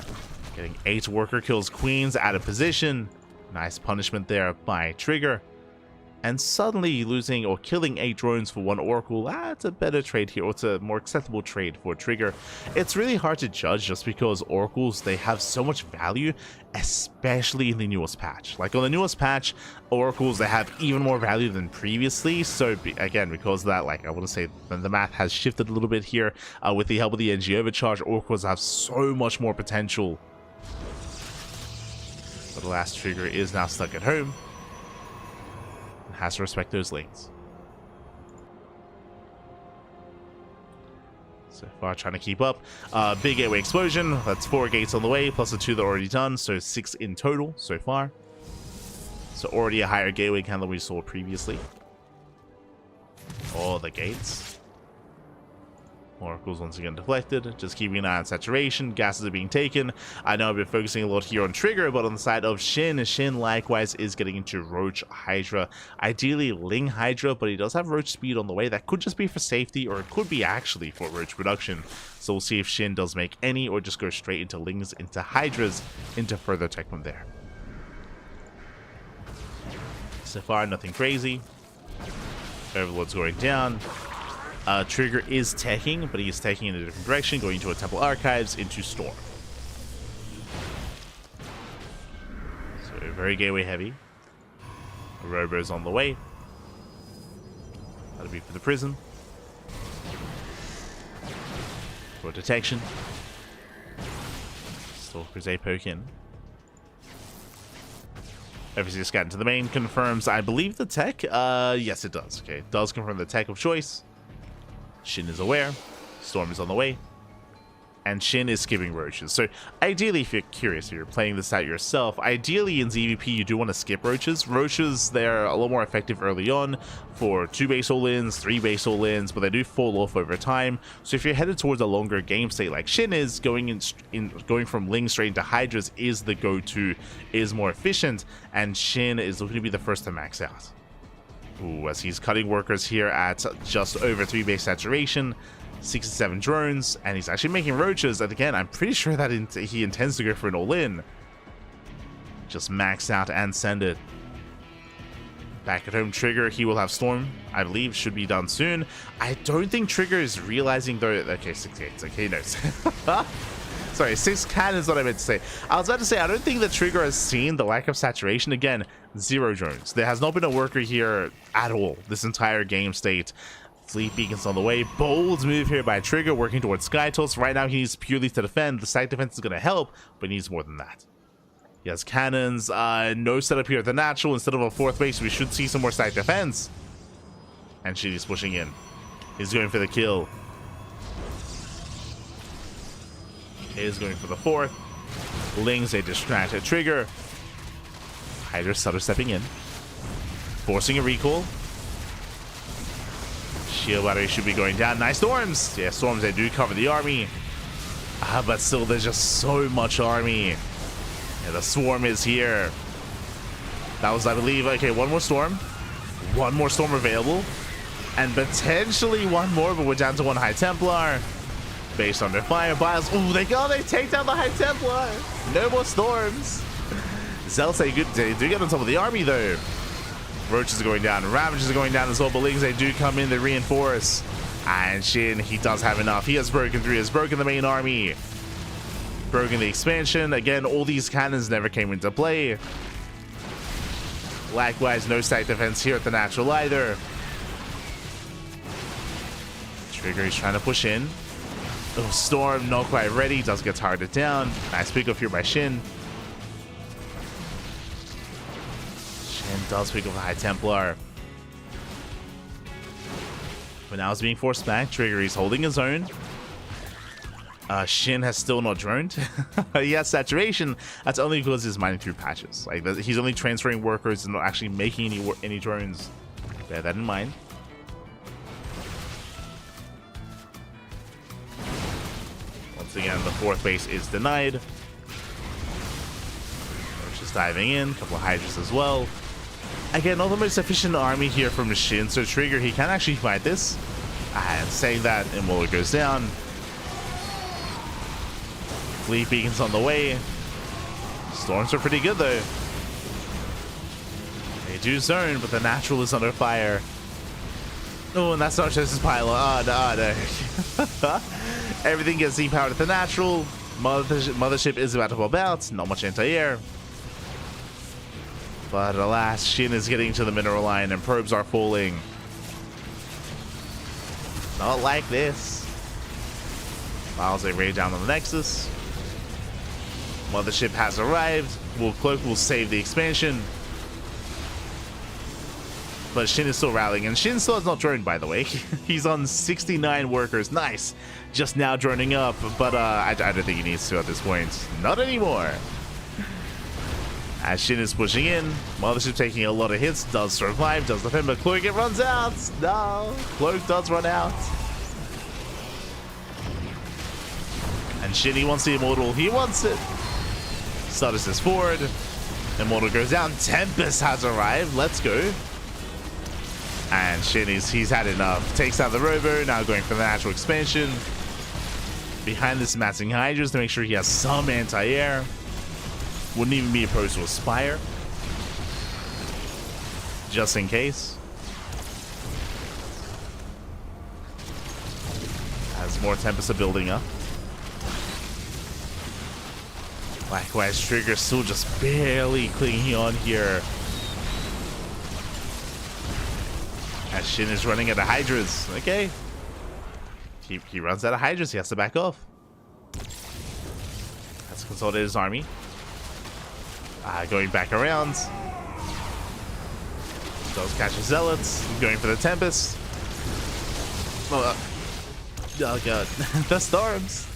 Getting 8 worker kills Queens out of position. Nice punishment there by Trigger. And suddenly losing or killing 8 drones for 1 Oracle, it's a better trade here, or it's a more acceptable trade for Trigger. It's really hard to judge just because Oracles, they have so much value, especially in the newest patch. Like on the newest patch, Oracles, they have even more value than previously. So again, because of that, like I want to say the math has shifted a little bit here. With the help of the NG overcharge, Oracles have so much more potential. But the last Trigger is now stuck at home. Has to respect those lanes. So far trying to keep up. Big gateway explosion. That's 4 gates on the way, plus the 2 that are already done. So 6 in total so far. So already a higher gateway count than we saw previously. All the gates. Oracles once again deflected. Just keeping an eye on saturation. Gases are being taken. I know I've been focusing a lot here on Trigger, but on the side of Shin, Shin likewise is getting into Roach Hydra. Ideally Ling Hydra, but he does have Roach speed on the way. That could just be for safety, or it could be actually for Roach production. So we'll see if Shin does make any, or just go straight into Lings, into Hydras, into further tech from there. So far, nothing crazy. Overlord's going down. Trigger is teching, but he is teching in a different direction, going to a Temple Archives, into Storm. So very gateway heavy. Robo's on the way. That'll be for the prison. For detection. Stalker's a poke in. Obviously, scat into the main confirms, I believe, the tech. Yes, it does. Okay, it does confirm the tech of choice. Shin is aware. Storm is on the way. and SHIN is skipping roaches. So ideally, if you're curious, if you're playing this out yourself, ideally in ZVP you do want to skip roaches. Roaches, they're a lot more effective early on for 2 base all-ins, 3 base all-ins, but they do fall off over time. So if you're headed towards a longer game state like SHIN is, going from Ling straight into Hydras is the go-to, is more efficient, and SHIN is going to be the first to max out. Ooh, as he's cutting workers here at just over 3 base saturation, 67 drones, and he's actually making roaches. And again, I'm pretty sure that he intends to go for an all-in. Just max out and send it. Back at home, Trigger, he will have Storm, I believe, should be done soon. I don't think Trigger is realizing though. Okay, 68. Okay, no. Sorry, 6 cannons, what I meant to say. I was about to say, I don't think the Trigger has seen the lack of saturation. Again, 0 drones. There has not been a worker here at all this entire game state. Fleet beacons on the way. Bold move here by Trigger, working towards Sky Toss. Right now, he needs purely to defend. The side defense is going to help, but he needs more than that. He has cannons. No setup here at the natural. Instead of a 4th base, we should see some more side defense. And SHIN is pushing in. He's going for the kill. Is going for the 4th. Ling's a distracted Trigger. Hydra stutter stepping in. Forcing a recall. Shield battery should be going down. Nice storms. Yeah, storms, they do cover the army. But still, there's just so much army. Yeah, the swarm is here. That was, I believe, okay, one more storm. One more storm available. And potentially one more, but we're down to 1 High Templar. Based on their fire bios. Oh, they take down the High Templar. No more storms. Zealots, they do get on top of the army, though. Roaches are going down. Ravages are going down as well. But Lings, they do come in. They reinforce. And SHIN, he does have enough. He has broken through. He has broken the main army. Broken the expansion. Again, all these cannons never came into play. Likewise, no side defense here at the natural either. Trigger, he's trying to push in. Oh, Storm, not quite ready. Does get targeted down. Nice pick up here by SHIN. SHIN does pick up the High Templar. But now it's being forced back. Trigger, he's holding his own. SHIN has still not droned. He has saturation. That's only because he's mining through patches. Like, he's only transferring workers and not actually making any drones. Bear that in mind. Again, the 4th base is denied. Just diving in, a couple of Hydras as well. Again, not the most efficient army here from SHIN, so Trigger, he can actually fight this. And saying that, Immortal goes down. Fleet beacons on the way. Storms are pretty good though. They do zone, but the natural is under fire. Oh, and that's not just his pylon. Oh, no. Everything gets Z-powered at the natural. Mothership is about to pop out. Not much anti-air. But alas, SHIN is getting to the mineral line and probes are falling. Not like this. Files a raid down on the Nexus. Mothership has arrived. Cloak will save the expansion. But SHIN is still rallying, and SHIN still has not droned, by the way. He's on 69 workers. Nice. Just now droning up, but I don't think he needs to at this point. Not anymore. As SHIN is pushing in, Mothership taking a lot of hits, does survive, does defend, but Cloak, it runs out. No, Cloak does run out. And SHIN, he wants the Immortal. He wants it. Stutters is forward. Immortal goes down. Tempest has arrived. Let's go. And SHIN, he's had enough. Takes out the Robo, now going for the natural expansion. Behind this, massing Hydras to make sure he has some anti-air. Wouldn't even be opposed to a Spire. Just in case. As more Tempests are building up. Likewise, Trigger still just barely clinging on here. As SHIN is running out of Hydras. Okay. He runs out of Hydras. He has to back off. Let's consolidate his army. Going back around. Does catch his Zealots. Going for the Tempest. Oh god. The storms.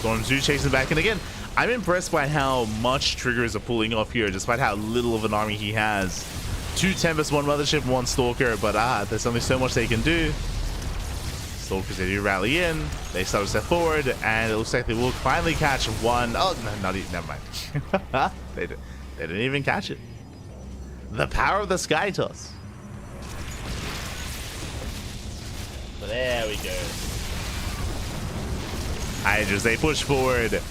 Storm Zoo chasing back, and again, I'm impressed by how much triggers are pulling off here, despite how little of an army he has. 2 Tempest, 1 Mothership, 1 Stalker, but there's only so much they can do. Stalkers, they do rally in, they start to step forward, and it looks like they will finally catch one. Oh, no, not even, never mind. They didn't even catch it. The power of the Sky Toss. But there we go. Hydras, they push forward,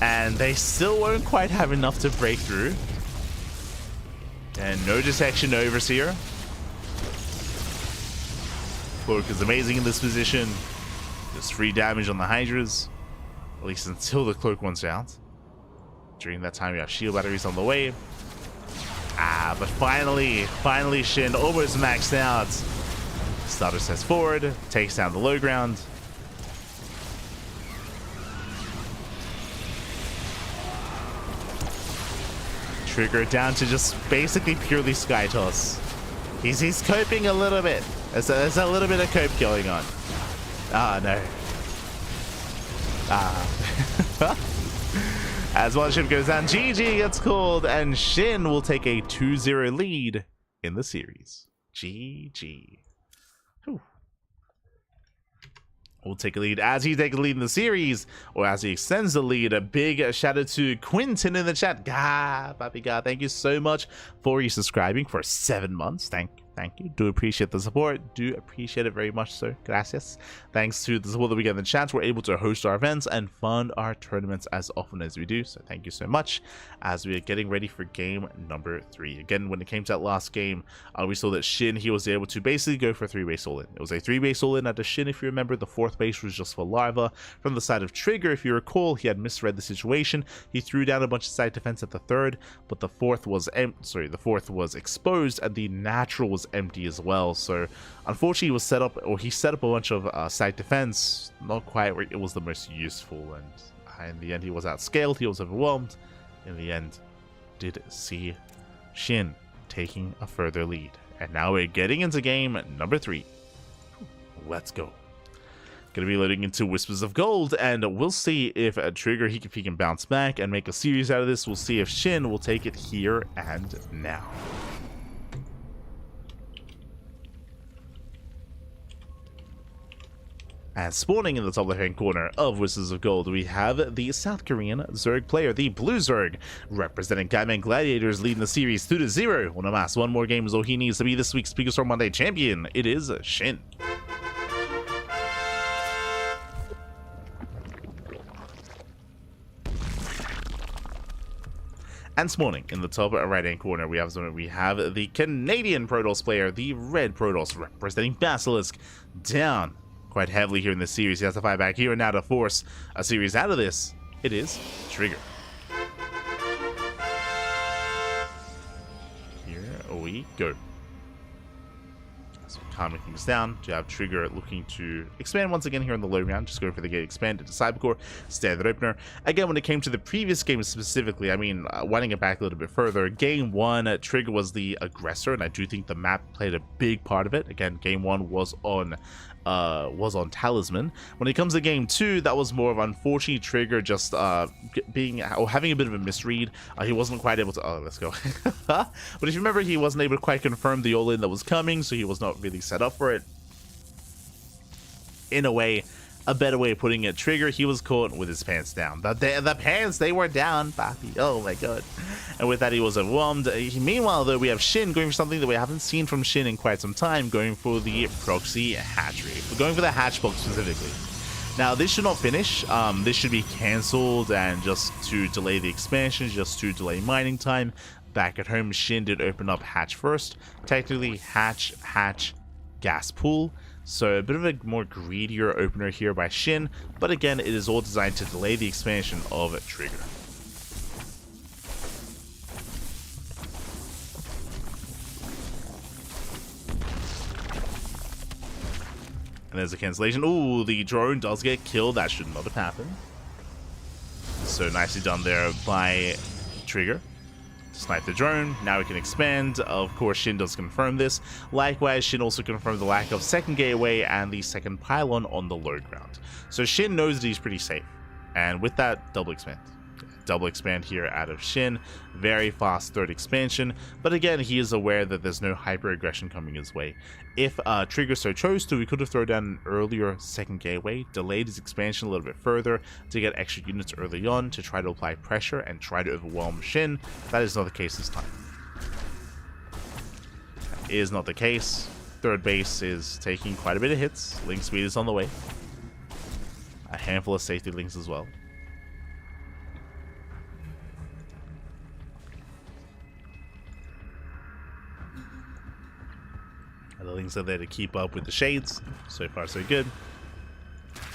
and they still won't quite have enough to break through. And no detection, no Overseer. Cloak is amazing in this position. Just free damage on the Hydras, at least until the Cloak runs out. During that time, we have shield batteries on the way. But finally SHIN almost maxed out. Starter steps forward, takes down the low ground. Trigger down to just basically purely Sky Toss. He's coping a little bit. There's a little bit of cope going on. No. As one ship goes down, GG gets called, and SHIN will take a 2-0 lead in the series. GG. Whew. Will take a lead as he takes a lead in the series, or as he extends the lead. A big shout out to Quinton in the chat. Papi God, thank you so much for you subscribing for 7 months. Thank you. Do appreciate the support. Do appreciate it very much, sir. Gracias. Thanks to the support that we get in the chat, we're able to host our events and fund our tournaments as often as we do. So thank you so much. As we are getting ready for game number 3. Again, when it came to that last game, we saw that SHIN, he was able to basically go for a 3-base all-in. It was a 3-base all-in at the SHIN, if you remember. The 4th base was just for Larva. From the side of Trigger, if you recall, he had misread the situation. He threw down a bunch of side defense at the 3rd, but the 4th was exposed, and the natural was empty as well. So unfortunately he set up a bunch of side defense, not quite where it was the most useful, and in the end he was outscaled, he was overwhelmed. In the end, did see SHIN taking a further lead, and now we're getting into game number 3. Let's go. Gonna be loading into Whispers of Gold, and we'll see if Trigger he can bounce back and make a series out of this. We'll see if SHIN will take it here and now. And spawning in the top left-hand corner of Whistles of Gold, we have the South Korean Zerg player, the Blue Zerg, representing Gaiman Gladiators, leading the series 2-0. One amass, one more game is all he needs to be this week's PiGosaur Monday champion. It is SHIN. And spawning in the top right-hand corner, we have the Canadian Protoss player, the Red Protoss, representing Basilisk, down quite heavily here in this series. He has to fight back here and now to force a series out of this. It is Trigger. Here we go. So calming things down to have Trigger looking to expand once again here in the low round. Just going for the gate expanded to Cybercore, standard opener. Again, when it came to the previous game specifically, I mean, winding it back a little bit further, game 1, Trigger was the aggressor, and I do think the map played a big part of it. Again, game 1 was on Talisman. When it comes to game 2, that was more of unfortunately Trigger just having a bit of a misread. He wasn't quite able to let's go. But if you remember, he wasn't able to quite confirm the all-in that was coming, so he was not really set up for it. In a way, a better way of putting it, Trigger, he was caught with his pants down. The pants, they were down, papi. Oh my god. And with that, he was overwhelmed. Meanwhile, though, we have SHIN going for something that we haven't seen from SHIN in quite some time, going for the proxy hatchery. We're going for the hatch box specifically. Now, this should not finish. This should be cancelled, and just to delay the expansion, just to delay mining time. Back at home, SHIN did open up hatch first. Technically, hatch, gas pool. So a bit of a more greedier opener here by SHIN, but again, it is all designed to delay the expansion of Trigger. And there's a cancellation. Ooh, the drone does get killed. That should not have happened. So nicely done there by Trigger. Snipe the drone. Now we can expand. Of course, SHIN does confirm this. Likewise, SHIN also confirmed the lack of second gateway and the second pylon on the low ground. So SHIN knows that he's pretty safe. And with that, double expand. Double expand here out of SHIN. Very fast third expansion, but again, he is aware that there's no hyper aggression coming his way. If Trigger so chose to, he could have thrown down an earlier second gateway, delayed his expansion a little bit further to get extra units early on to try to apply pressure and try to overwhelm SHIN. That is not the case this time. That is not the case. Third base is taking quite a bit of hits. Link speed is on the way. A handful of safety links as well. And the links are there to keep up with the shades. So far, so good.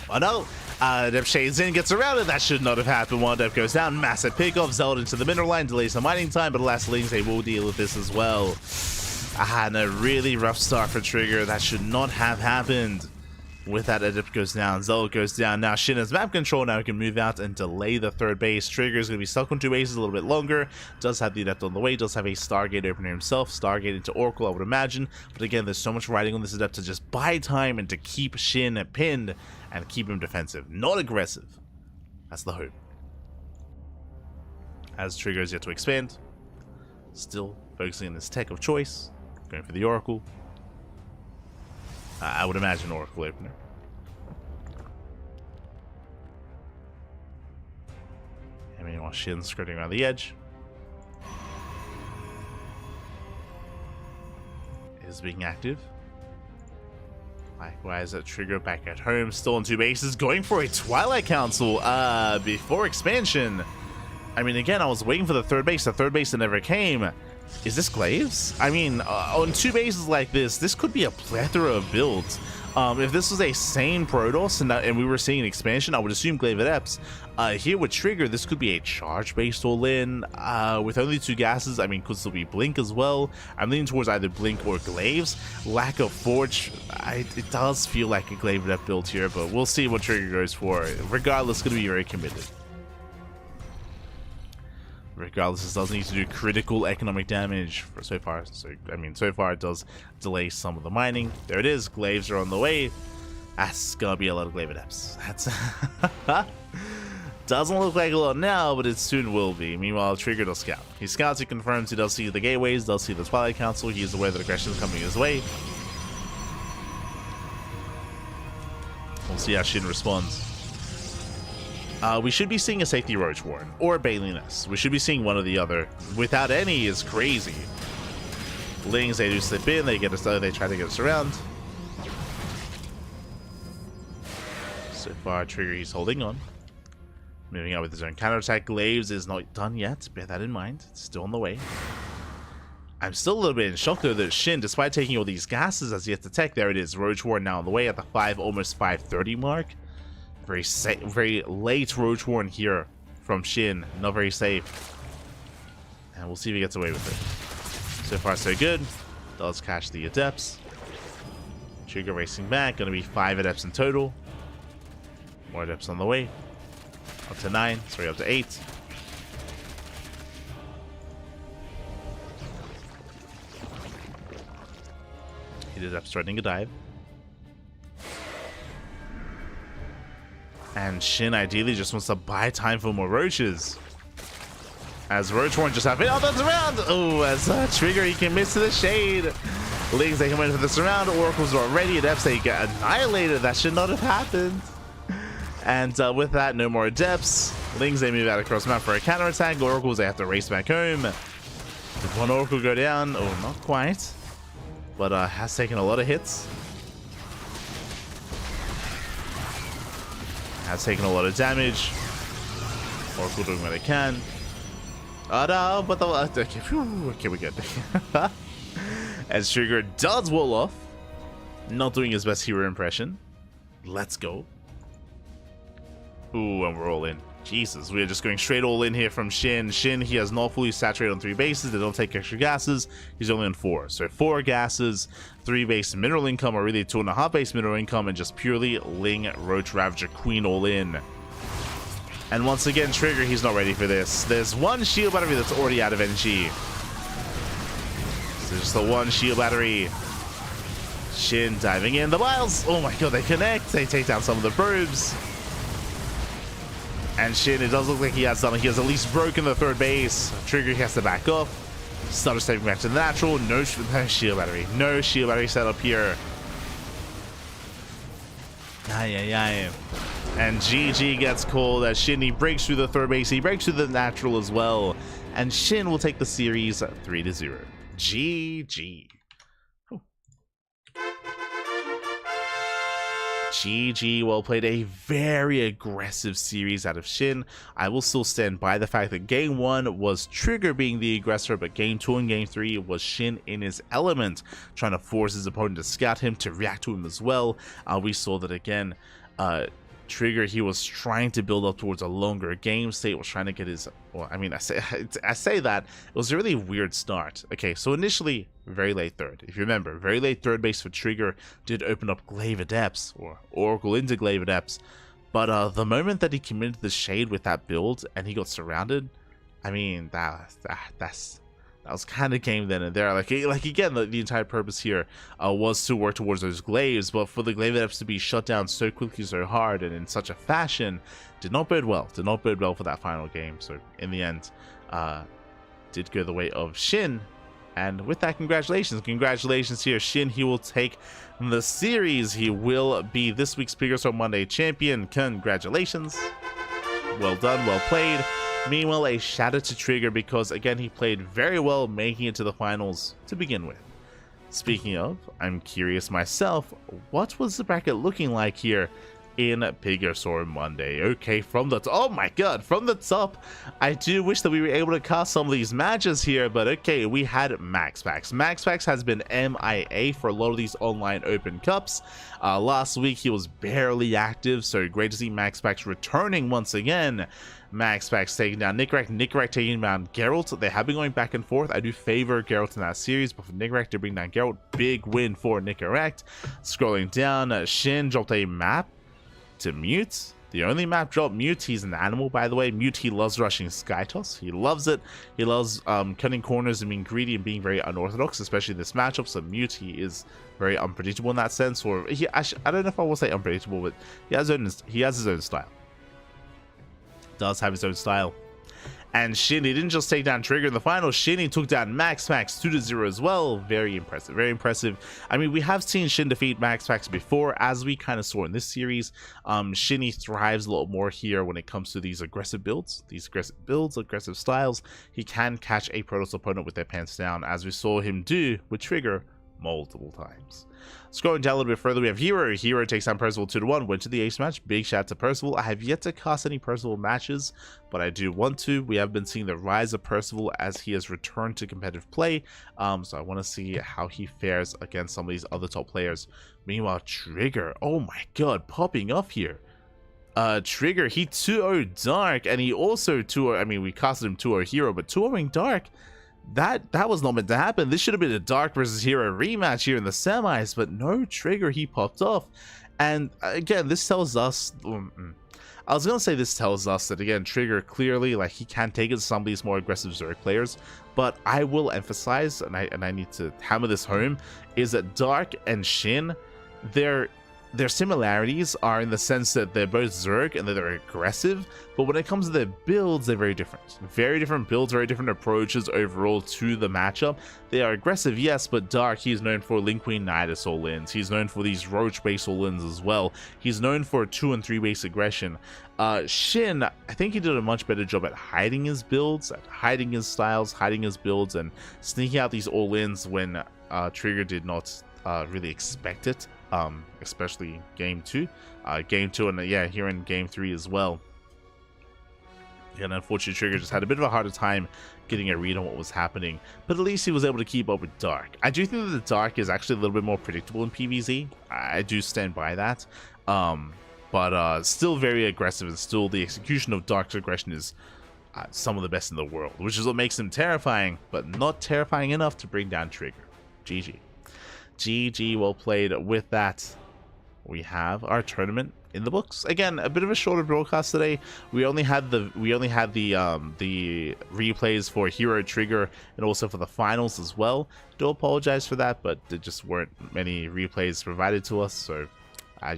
Oh no! Dep shades in, gets around it. That should not have happened. One Dep goes down. Massive pickoff. Zelda into the mineral line. Delays the mining time, but alas, links, they will deal with this as well. And a really rough start for Trigger. That should not have happened. With that, Dep goes down. Zelda goes down. Now SHIN has map control. Now he can move out and delay the third base. Trigger is going to be stuck on two bases a little bit longer. Does have the Adept on the way. Does have a Stargate opener himself. Stargate into Oracle, I would imagine. But again, there's so much riding on this Adept to just buy time and to keep SHIN pinned and keep him defensive. Not aggressive. That's the hope. As Trigger is yet to expand. Still focusing on his tech of choice. Going for the Oracle. I would imagine Oracle opener. And meanwhile, SHIN skirting around the edge. Is being active. Likewise, Trigger back at home, still on two bases, going for a Twilight Council before expansion. I mean, again, I was waiting for the third base. The third base that never came. Is this Glaives? I mean, on two bases like this could be a plethora of builds. If this was a sane Protoss and we were seeing an expansion, I would assume Glaive Adepts. Here with Trigger, this could be a charge-based all-in. With only two gases, I mean, could still be Blink as well. I'm leaning towards either Blink or Glaives. Lack of Forge, it does feel like a Glaive Adept build here, but we'll see what Trigger goes for. Regardless, going to be very committed. Regardless, this does need to do critical economic damage for so far. So, I mean, so far it does delay some of the mining. There it is. Glaives are on the way. That's gonna be a lot of Glaive Adepts. That's doesn't look like a lot now, but it soon will be. Meanwhile, Trigger does scout. He scouts, he confirms, he does see the gateways, does see the Twilight Council. He is aware that aggression is coming his way. We'll see how SHIN responds. We should be seeing a safety Roach Warren or a Baliness. We should be seeing one or the other. Without any is crazy. Lings, they do slip in, they try to get us around. So far, Trigger, he's holding on. Moving out with his own counterattack. Glaives is not done yet. Bear that in mind. It's still on the way. I'm still a little bit in shock though that SHIN, despite taking all these gases, has yet to tech. There it is. Roach Warren now on the way at the almost 5:30 mark. Very late Roach Warren here from SHIN. Not very safe. And we'll see if he gets away with it. So far, so good. Does catch the Adepts. Trigger racing back. Going to be 5 Adepts in total. More Adepts on the way. Up to 9. Sorry, up to 8. He Adepts starting a dive. And SHIN ideally just wants to buy time for more roaches. As Roach Warren just happened. Oh, that's around! Oh, as Trigger, he commits to the shade. Lings, they come in for the surround. Oracles are already Adepts. They get annihilated. That should not have happened. And with that, no more Adepts. Lings, they move out across map for a counterattack. Oracles, they have to race back home. Did one Oracle go down? Oh, not quite. But has taken a lot of hits. Has taken a lot of damage. Oracle doing what they can. Oh no, but the okay, we're good. As Trigger does wall off. Not doing his best hero impression. Let's go. Ooh, and we're all in. Jesus, we are just going straight all in here from SHIN. SHIN, he has not fully saturated on 3 bases. They don't take extra gases. He's only on 4. So 4 gases, 3 base mineral income, or really 2.5 base mineral income, and just purely Ling, Roach Ravager, Queen all in. And once again, Trigger, he's not ready for this. There's one shield battery that's already out of energy. So just the one shield battery. SHIN diving in. The Miles, oh my god, they connect. They take down some of the probes. And SHIN, it does look like he has something. He has at least broken the third base. Trigger, he has to back off. Stutter stepping back to the natural. No shield battery. No shield battery set up here. Ay. And GG gets called as SHIN, he breaks through the third base. He breaks through the natural as well. And SHIN will take the series 3-0. GG. GG, well played. A very aggressive series out of SHIN. I will still stand by the fact that game 1 was Trigger being the aggressor, but game 2 and game 3 was SHIN in his element, trying to force his opponent to scout him, to react to him as well. We saw that again. Trigger, he was trying to build up towards a longer game state, was trying to get his, well, I mean, I say that, it was a really weird start. Okay, so initially, very late third. If you remember, very late third base for Trigger did open up Glaive Adepts, or Oracle into Glaive Adepts, but the moment that he committed the shade with that build, and he got surrounded, I mean, that was kind of game then and there. Like again, the entire purpose here was to work towards those glaives, but for the glaive adepts to be shut down so quickly, so hard, and in such a fashion, did not bode well. Did not bode well for that final game. So in the end, did go the way of SHIN. And with that, congratulations here, SHIN. He will take the series. He will be this week's PiGosaur Monday champion. Congratulations. Well done, well played. Meanwhile, a shout out to Trigger because, again, he played very well, making it to the finals to begin with. Speaking of, I'm curious myself, what was the bracket looking like here in PiGosaur Monday? Okay, from the oh my god, from the top, I do wish that we were able to cast some of these matches here, but okay, we had MaxPax. MaxPax has been MIA for a lot of these online open cups. Last week he was barely active, so great to see MaxPax returning once again. MaxPax taking down Nickeract taking down Geralt. They have been going back and forth. I do favor Geralt in that series, but for Nickeract to bring down Geralt, big win for Nickeract. Scrolling down, SHIN dropped a map to Mute. The only map dropped Mute. He's an animal, by the way. Mute, he loves rushing Skytoss. He loves it. He loves cutting corners and being greedy and being very unorthodox, especially this matchup. So Mute, he is very unpredictable in that sense. Or I don't know if I will say unpredictable, but he has his own style. Does have his own style. And SHIN, he didn't just take down Trigger in the final. SHIN, he took down MaxPax 2-0 as well. Very impressive, very impressive. I mean, we have seen SHIN defeat MaxPax before, as we kind of saw in this series. SHIN, he thrives a lot more here when it comes to these aggressive builds, aggressive styles. He can catch a Protoss opponent with their pants down, as we saw him do with Trigger multiple times. Scrolling down a little bit further, we have herO. herO takes down Percival 2-1, went to the ace match. Big shout out to Percival. I have yet to cast any Percival matches, but I do want to. We have been seeing the rise of Percival as he has returned to competitive play, so I want to see how he fares against some of these other top players. Meanwhile, Trigger, oh my god, popping off here. Trigger, he 2-0 Dark, and he also 2-0, I mean, we casted him 2-0 herO, but 2-0ing Dark, that was not meant to happen. This should have been a Dark versus herO rematch here in the semis, but no, Trigger, he popped off. And again, this tells us, I was gonna say this tells us that again, Trigger clearly, like, he can take it to some of these more aggressive Zerg players, but I will emphasize, and I need to hammer this home, is that Dark and SHIN, their similarities are in the sense that they're both Zerg and that they're aggressive, but when it comes to their builds, they're very different. Very different builds, very different approaches overall to the matchup. They are aggressive, yes, but Dark, he's known for Link Queen Nidus all-ins. He's known for these Roach-based all-ins as well. He's known for 2 and 3 base aggression. SHIN, I think he did a much better job at hiding his builds, at hiding his styles, hiding his builds, and sneaking out these all-ins when Trigger did not really expect it. Especially game 2, and yeah, here in game 3 as well. And unfortunately, Trigger just had a bit of a harder time getting a read on what was happening, but at least he was able to keep up with Dark. I do think that the Dark is actually a little bit more predictable in PvZ. I do stand by that, but still very aggressive, and still the execution of Dark's aggression is some of the best in the world, which is what makes him terrifying, but not terrifying enough to bring down Trigger. GG. GG, well played. With that, we have our tournament in the books. Again, a bit of a shorter broadcast today. We only had the replays for herO, Trigger, and also for the finals as well. Do apologize for that, but there just weren't many replays provided to us, so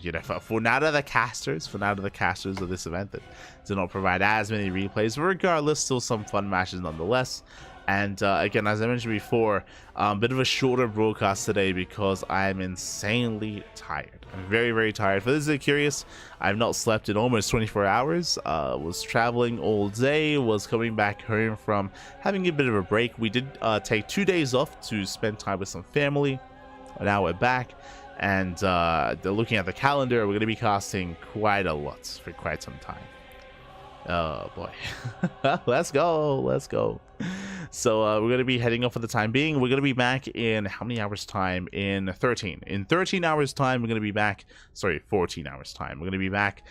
You know, for now to the casters, of this event that do not provide as many replays, but regardless, still some fun matches nonetheless. And again, as I mentioned before, a bit of a shorter broadcast today because I'm insanely tired. I'm very, very tired. For those that are curious, I've not slept in almost 24 hours. Was traveling all day, was coming back home from having a bit of a break. We did take 2 days off to spend time with some family. Now we're back. And they're looking at the calendar. We're going to be casting quite a lot for quite some time. Oh boy. Let's go. So we're going to be heading off for the time being. We're going to be back in how many hours time? In 13. In 13 hours time, we're going to be back. Sorry, 14 hours time. We're going to be back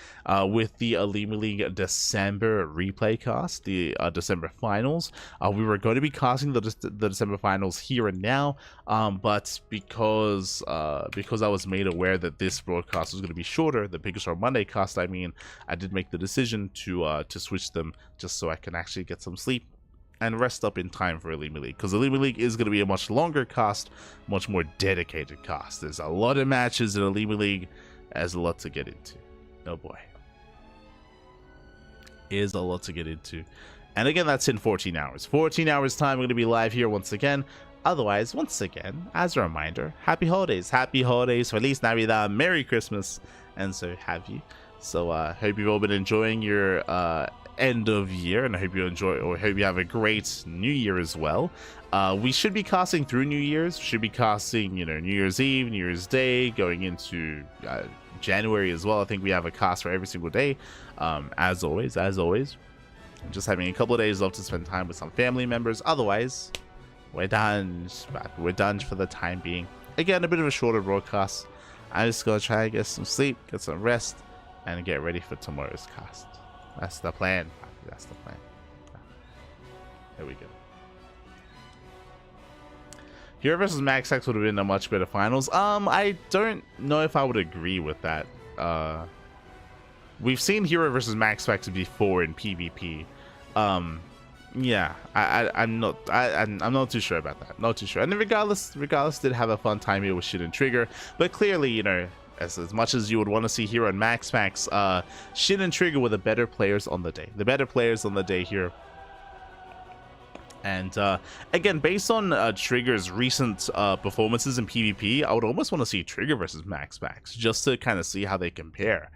with the Elite League December replay cast, the December finals. We were going to be casting the December finals here and now, but because I was made aware that this broadcast was going to be shorter, the PiGosaur Monday cast, I mean, I did make the decision to switch them just so I can actually get some sleep and rest up in time for Elite League, because Elite League is going to be a much longer cast, much more dedicated cast. There's a lot of matches in Elite League. There's a lot to get into. Oh boy, is a lot to get into. And again, that's in 14 hours. 14 hours time, we're going to be live here once again. Otherwise, once again, as a reminder, happy holidays, Feliz Navidad, Merry Christmas, and so have you. So hope you've all been enjoying your end of year, and I hope you enjoy, or hope you have a great new year as well. We should be casting through New Year's. Should be casting, you know, New Year's Eve, New Year's Day, going into January as well. I think we have a cast for every single day, as always. I'm just having a couple of days off to spend time with some family members. Otherwise, we're done. We're done for the time being. Again, a bit of a shorter broadcast. I'm just gonna try and get some sleep, get some rest, and get ready for tomorrow's cast. That's the plan. That's the plan. There we go. herO versus MaxX would have been a much better finals. I don't know if I would agree with that. We've seen herO versus MaxX before in PvP. Yeah, I'm not too sure about that. Not too sure. And regardless, did have a fun time here with SHIN and Trigger. But clearly, you know, as much as you would want to see herO and MaxX, SHIN and Trigger were the better players on the day. The better players on the day here. And again, based on Trigger's recent performances in PvP, I would almost want to see Trigger versus MaxX just to kind of see how they compare.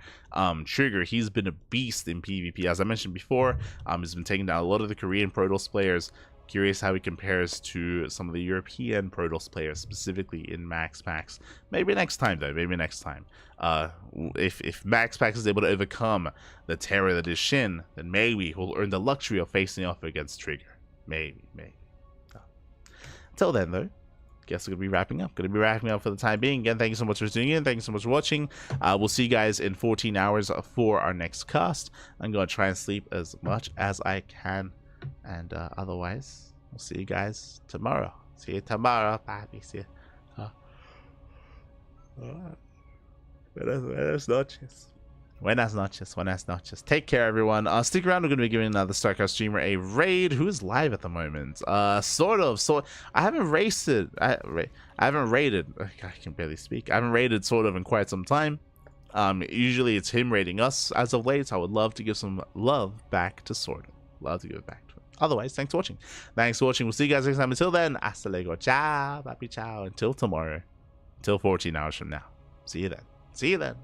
Trigger, he's been a beast in PvP, as I mentioned before. He's been taking down a lot of the Korean Protoss players. Curious how he compares to some of the European Protoss players, specifically in MaxX. Maybe next time, though. Maybe next time. If MaxX is able to overcome the terror that is SHIN, then maybe he'll earn the luxury of facing off against Trigger. Maybe. Until then, though, guess we're going to be wrapping up for the time being. Again, thank you so much for tuning in. Thank you so much for watching. We'll see you guys in 14 hours for our next cast. I'm going to try and sleep as much as I can. And otherwise, we'll see you guys tomorrow. See you tomorrow, papi. See you. Buenas noches. Take care, everyone. Stick around. We're going to be giving another StarCraft streamer a raid who is live at the moment. Sort of. So I haven't raided. I can barely speak. I haven't raided sort of in quite some time. Usually it's him raiding us as of late. So I would love to give some love back to Sort of. Love to give it back to him. Otherwise, thanks for watching. We'll see you guys next time. Until then, hasta luego. Ciao, papi, ciao. Until tomorrow. Until 14 hours from now. See you then.